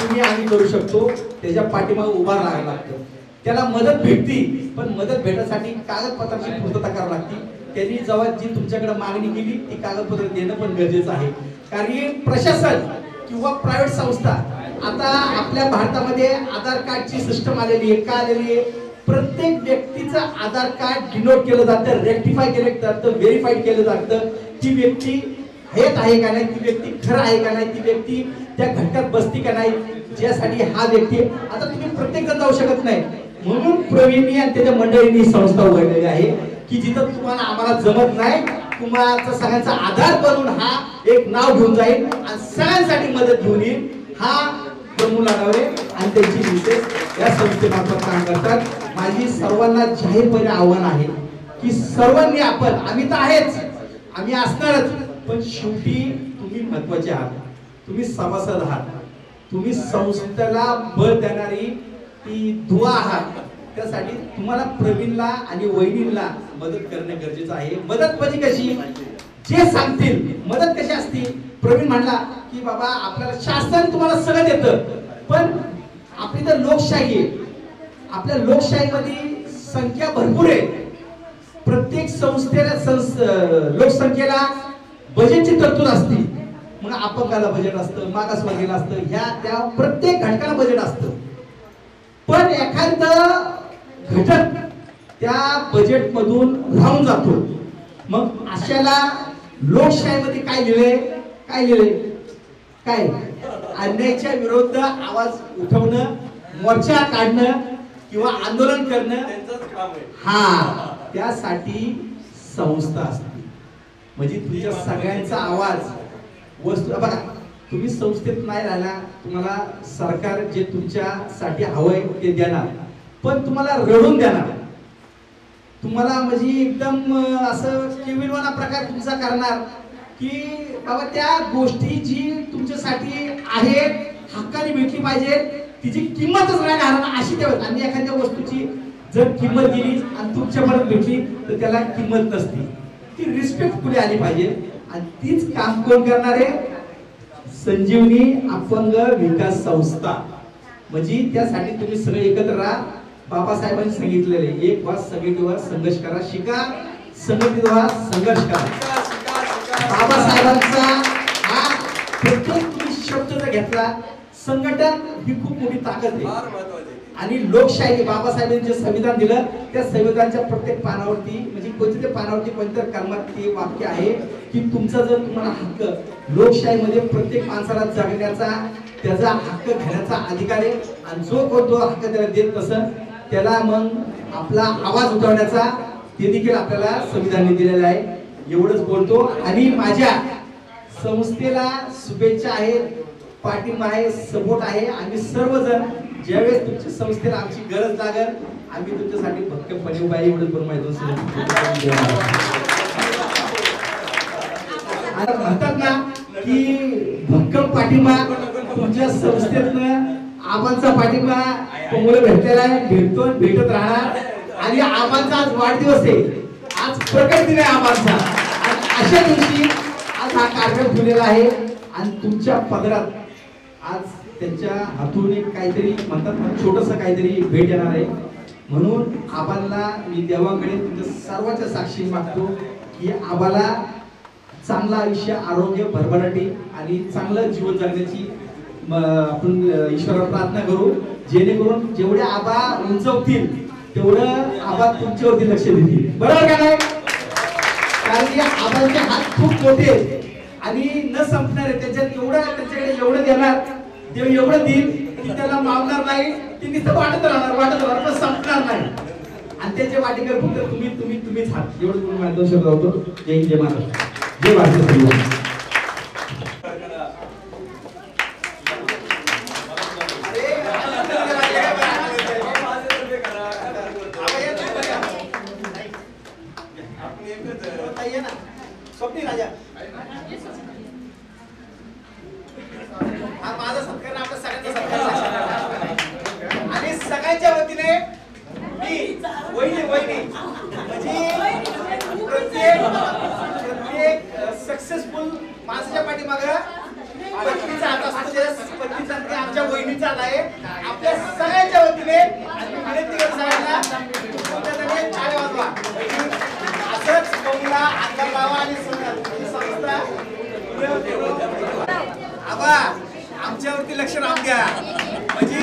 तुम्ही आम्ही करू शकतो. त्याच्या पाठीमागे उभा राहायला लागतं. त्याला मदत भेटती, पण मदत भेटण्यासाठी कागदपत्राची पूर्तता करावी लागते. त्यांनी जेव्हा जी तुमच्याकडे मागणी केली ती कागदपत्र देणं पण गरजेचं आहे. कारण प्रशासन किंवा प्रायव्हेट संस्था आता आपल्या भारतामध्ये आधार कार्डची सिस्टम आलेली आहे. का आलेली आहे? प्रत्येक व्यक्तीचं आधार कार्ड डिनोट केलं जातं, रेक्टिफाय केलं जातं, व्हेरीफाईड केलं जातं. ती व्यक्ती हेच आहे का नाही, ती व्यक्ती खरं आहे का नाही, ती व्यक्ती त्या घटकात बसती का नाही, ज्यासाठी हा व्यक्ती. आता तुम्ही प्रत्येक जण जाऊ शकत नाही, म्हणून प्रवीणनी आणि त्याच्या मंडळींनी संस्था उघडलेली आहे की जिथं तुम्हाला आम्हाला जमत नाही, तुम्हाला सगळ्यांचा आधार बनवून हा एक नाव घेऊन जाईल आणि सगळ्यांसाठी मदत घेऊन येईल. हा प्रमोद नलावडे आणि त्यांची मिसेस या संस्थेमार्फत काम करतात. माझी सर्वांना जाहीरपणे आव्हान आहे की सर्वांनी आम्ही तर आहेच, आम्ही असणारच, पण शेवटी तुम्ही महत्वाचे आहात, तुम्ही सभासद आहात, तुम्ही संस्थेला बळ देणारी ती दुवा आहात. त्यासाठी तुम्हाला प्रवीणला आणि वहिनीला मदत करणे गरजेचं आहे. मदत म्हणजे कशी? जे सांगतील मदत कशी असती. प्रवीण म्हणला की बाबा आपल्याला शासन तुम्हाला सगळं देतं, पण आपली तर लोकशाही आहे. आपल्या लोकशाहीमध्ये संख्या भरपूर आहे. प्रत्येक संस्थेला लोकसंख्येला बजेटची तरतूद असते. मग अपंगाला बजेट असतं, मागासवर्गीयाला असतं, ह्या त्या प्रत्येक घटकाला बजेट असतं. पण एखादा घटक त्या बजेट मधून राहून जातो. मग अशाला लोकशाहीमध्ये काय लिहिले काय अन्यायाच्या विरुद्ध आवाज उठवणं, मोर्चा काढणं किंवा आंदोलन करणं हा त्यासाठी संस्था असते. म्हणजे तुमच्या सगळ्यांचा आवाज वस्तू बघा, तुम्ही संस्थेत नाही राहिला, तुम्हाला सरकार जे तुमच्यासाठी हवंय ते देणार, पण तुम्हाला रडून देणार. तुम्हाला म्हणजे एकदम असं केविलवाना प्रकार तुमचा करणार की बाबा त्या गोष्टी जी तुमच्यासाठी आहेत, हक्काने भेटली पाहिजे, तिची किंमतच नाही राहणार अशी ठेवत. आणि एखाद्या वस्तूची जर किंमत दिली आणि तुमच्यापर्यंत भेटली तर त्याला किंमत नसती. ती रिस्पेक्टफुली आली पाहिजे. आणि तीच काम कोण करणार आहे? संजीवनी अपंग विकास संस्था. म्हणजे त्यासाठी तुम्ही सगळे एकत्र राहा. बाबासाहेबांनी सांगितलेले एक व्हा संघटितवर संघर्ष करा, शिका संघटितवर संघर्ष करा. बाबासाहेबांचा हा प्रत्येक तुम्ही शब्द जर घेतला, संघटन ही खूप मोठी ताकद आहे. आणि लोकशाही बाबासाहेबांनी जे संविधान दिलं त्या संविधानाच्या प्रत्येक पानावरती म्हणजे कोणत्या पानावरती कोणत्या कर्मात ते वाक्य आहे की तुमचा जर तुम्हाला हक्क लोकशाहीमध्ये प्रत्येक माणसाला जगण्याचा त्याचा हक्क घेण्याचा अधिकार आहे. आणि जो कोण तो हक्क त्याला देत नसेल त्याला मग आपला आवाज उठवण्याचा ते देखील आपल्याला संविधानाने दिलेला आहे. एवढंच बोलतो. आणि माझ्या संस्थेला शुभेच्छा आहेत, पाठिंबा आहे, सपोर्ट आहे. आम्ही सर्वजण ज्यावेळेस तुमच्या संस्थेला आमची गरज लागेल आम्ही तुमच्यासाठी भक्कमपणे उभा आहे. एवढंच बोलून माहिती म्हणतात ना की भक्कम पाठिंबा तुमच्या संस्थेतनं आबांचा पाठिंबा तुम्हाला भेटलेला आहे, भेटतो भेटत राहणार. आणि आबांचा आज वाढदिवस आहे, आज प्रकट दिन आहे आबांचा. आणि अशा दिवशी आज हा कार्यक्रम ठेवलेला आहे. आणि तुमच्या पदरात आज त्यांच्या हातून एक काहीतरी म्हणतात ना छोटंसं काहीतरी भेट येणार आहे. म्हणून आबांना मी देवाकडे तुमच्या सर्वांच्या साक्षी मागतो की आबाला चांगलं आयुष्य, आरोग्य, भरभराटी आणि चांगलं जीवन जगण्याची आपण ईश्वराला प्रार्थना करू. जेणेकरून जेवढे आबा उंचवतील तेवढं आबा तुमच्यावरती लक्ष देतील. बरोबर का नाही? कारण की आबांचे हात खूप मोठे आणि न संपणार आहे. त्यांच्याकडे एवढं देणार देव एवढं देईल की त्याला मावणार नाही. ते नुसतं वाटत राहणार पण संपणार नाही. आणि त्याचे वाटेकर फक्त तुम्हीच आहात. एवढं तुम्ही माझ्या शब्द होतो. जय हिंद, जय महाराष्ट्र, जय भारत. स्वप्नी राजा हा माझा सत्कार आपल्या सगळ्यांचा सत्कार. आणि सगळ्यांच्या वतीने मी वहिनी म्हणजे प्रत्येक सक्सेसफुल माणसाच्या पाठीमागे पत्नीचा हात असतो. त्या पत्नीचा हात आमच्या वहिनीचा हात आहे. आपल्या सगळ्यांच्या वतीने विनंती करतो सगळ्यांना टाळ्या वाजवा. असंच महिला हातभार लावा आणि संस्था आबा आमच्यावरती लक्ष राहून द्या. म्हणजे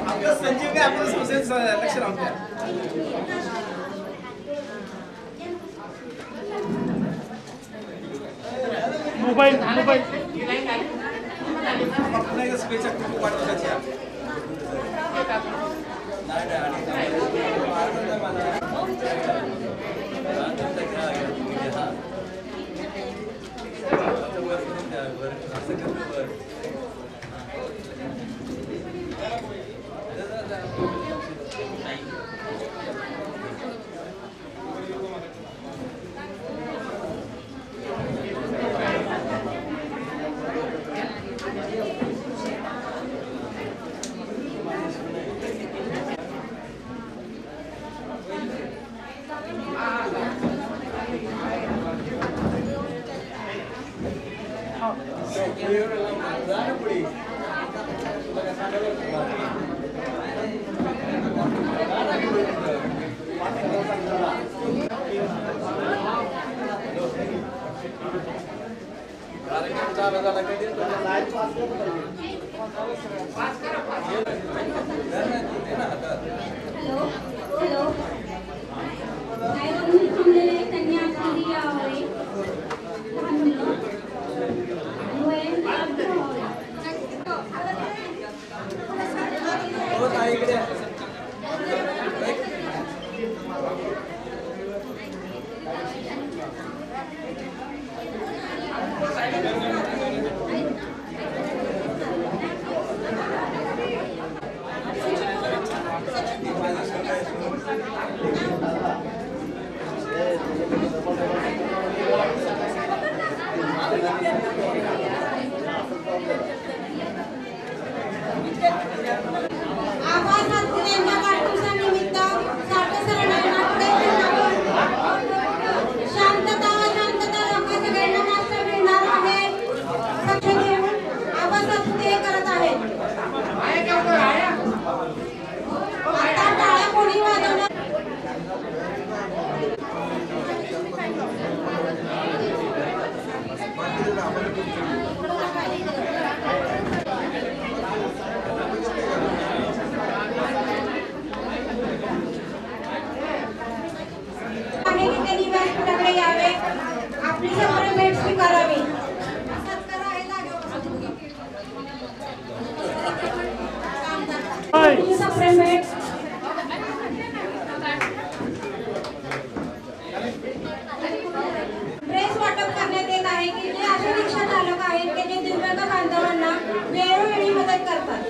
आपलं संजीवनी आपलं संस्थेत लक्ष राहून द्या. मोबाईल पुन्हा एकदा शुभेच्छा खूप वाटण्याच्या. हा हॅलो हॅलो काय तुम्ही थांबलेले त्यांनी आपली यावे लहान मुलं आणि वयन आपली सगळे भेट स्वीकारावी. ड्रेस वाटप करण्यात येत आहे की जे असे रिक्षा चालक आहेत की जे दिव्यांग बांधवांना वेळोवेळी मदत करतात.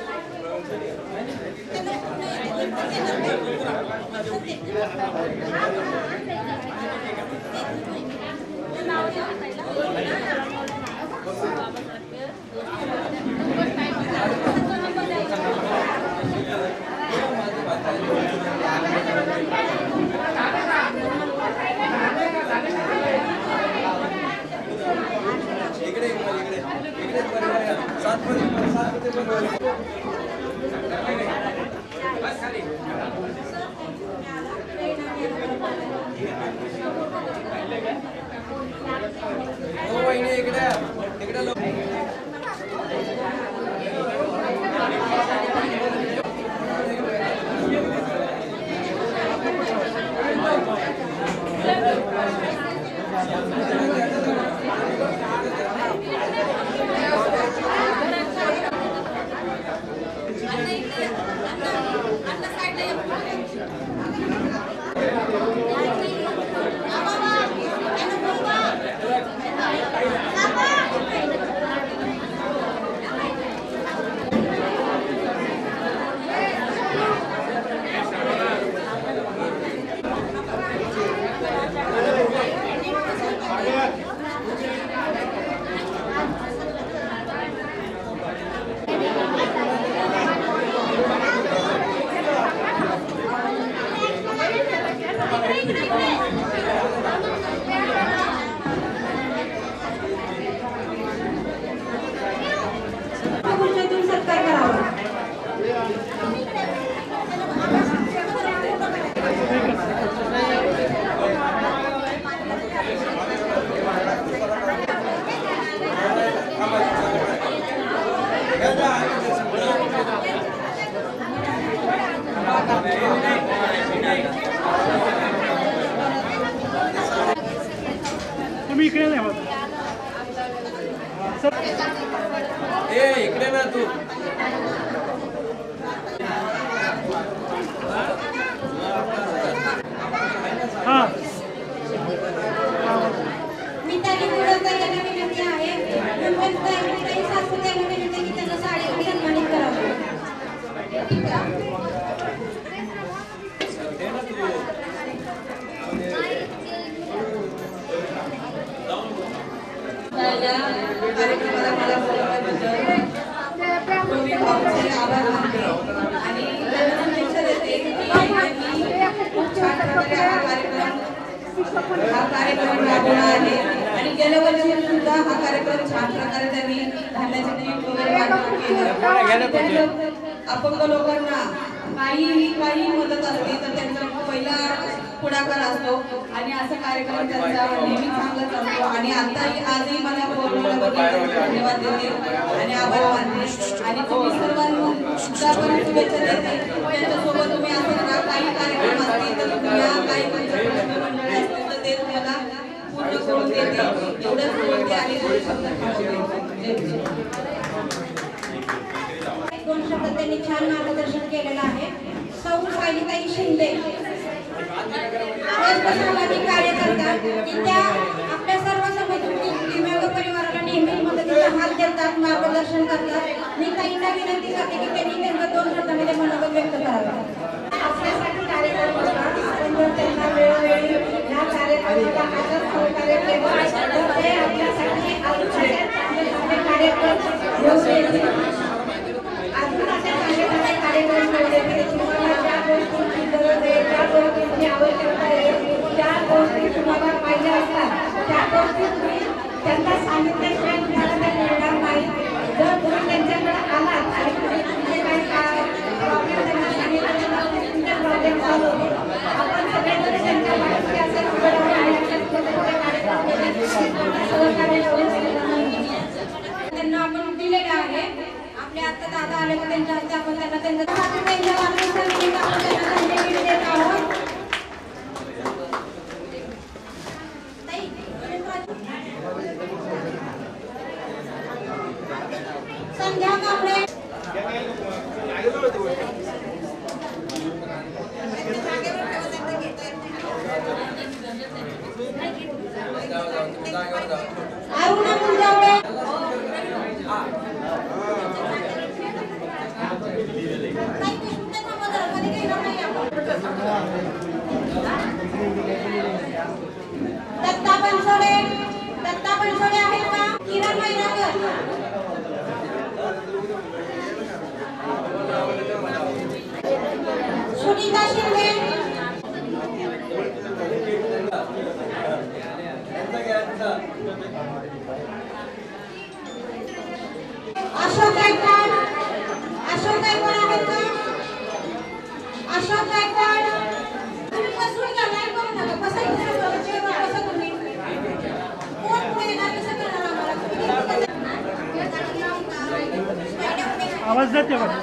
तुम्ही इकडे नाही होत इकडे ना तू हा मी त्यांनी पुढे यांना विनंती आहे मुंबईत सासू त्यांना विनंती की त्यांना साडीवर सन्मानित करावं. कार्यक्रमाला मला बोलवल्याबद्दल मी भाऊचे आभार मानते आणि त्यांना शुभेच्छा देते की त्यांनी खूप छान प्रकारे हा कार्यक्रम राबवला आहे आणि गेल्या वर्षी सुद्धा हा कार्यक्रम छान प्रकारे त्यांनी धान्याचे किट वगैरे वाटप केलं. अपंग लोकांना काही मदत असली तर त्यांचा पहिला पुढाकार असतो आणि असा कार्यक्रम त्यांचा नेहमी चांगला चालतो. आणि आताही आजही मला बोलवल्याबद्दल धन्यवाद देते आणि आभार मानते. आणि तुम्ही सर्वांना पण शुभेच्छा देते. त्यांच्यासोबत तुम्ही असं करा, काही कार्यक्रम असतील तर तुम्ही या, काही प्रश्न मंडळी असतील तर ते तुम्हाला पूर्ण करून देते. एवढंच बोलते आणि दोन शब्द थांबवते. दोन शब्द त्यांनी छान मार्गदर्शन केलेलं आहे. सौ सायलीताई शिंदे सामाजिक कार्य करतात की त्या आपल्या सर्व दिव्यांग परिवाराला नेहमी मदतीचा हात देतात, मार्गदर्शन करतात. मी ताईंना विनंती करते की त्यांनी त्यांच्या दोन शब्दामध्ये मनोगत व्यक्त करावं. आपल्यासाठी कार्यक्रम असतात. आपण जर त्यांना वेळोवेळी या कार्यक्रमाला आदर सहकार्य केलं तर ते आपल्यासाठी अजून चांगले कार्यक्रम घेऊन येतील. अजून असे चांगले कार्यक्रम घेऊन येतील. तुम्हाला ज्या गोष्टींची गरज आहे, ज्या गोष्टींची आवश्यकता आहे, ज्या गोष्टी तुम्हाला पाहिजे असतात त्या गोष्टी तुम्ही त्यांना सांगितल्याशिवाय तुम्हाला त्या मिळणार नाही. जर तुम्ही त्यांच्याकडे आलात आणि तुमचे काही प्रॉब्लेम त्यांना सांगितले तुमचे प्रॉब्लेम सॉल्व्ह होते. आपण सगळेजण त्यांच्या बाबतीत असेल त्यांना आपण दिलेलं आहे. आपले आता दादा आले तर त्यांच्या हस्ते आपण त्यांना संध्या कांबळे अरुणा मुंजावळे दत्ता बनसोडे आहेत का? किरण मैनाकर सुनीता शिंदे अशोक गायकवाड आहेत का? अशोक गायकवाड तुम्ही बसून घ्या, नाही करू नका. बसा तुम्ही कोण पुढे येणार कसं करणार आम्हाला? आवाज जाते बघा.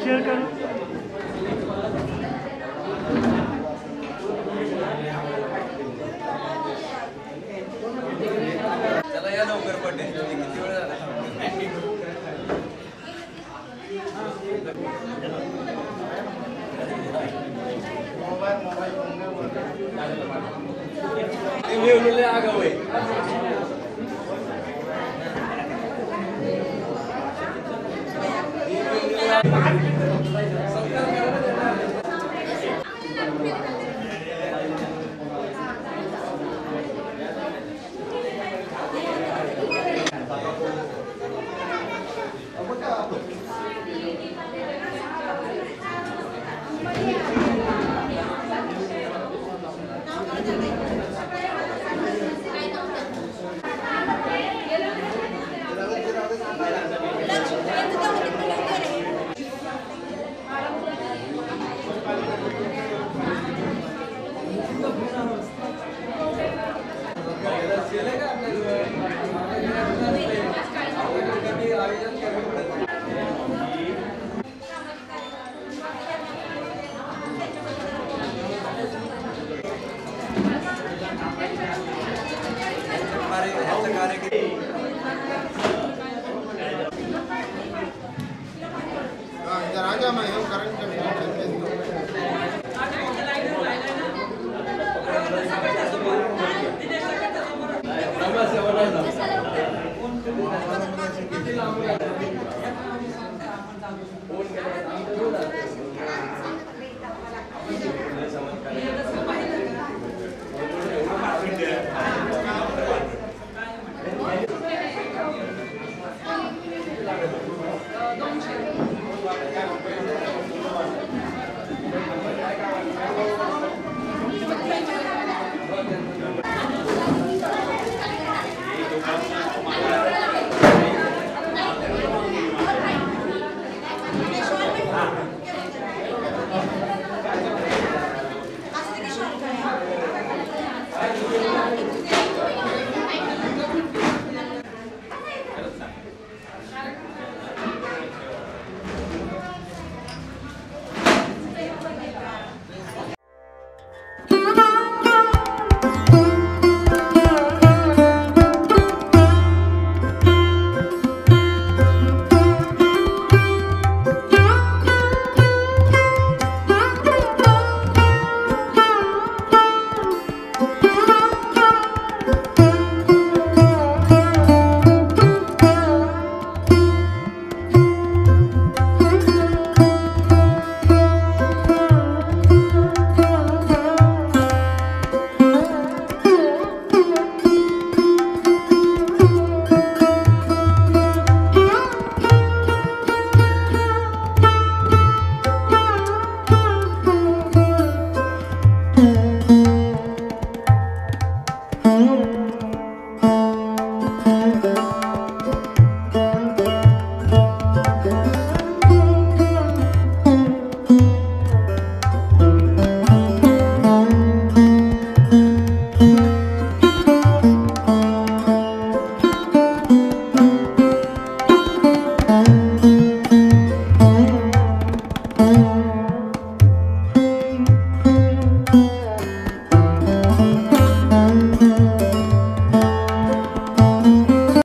शेअर करू. चला या लवकर पडले. किती वेळ झाला? मी आगाव आहे. राजा मैं हम करेंगे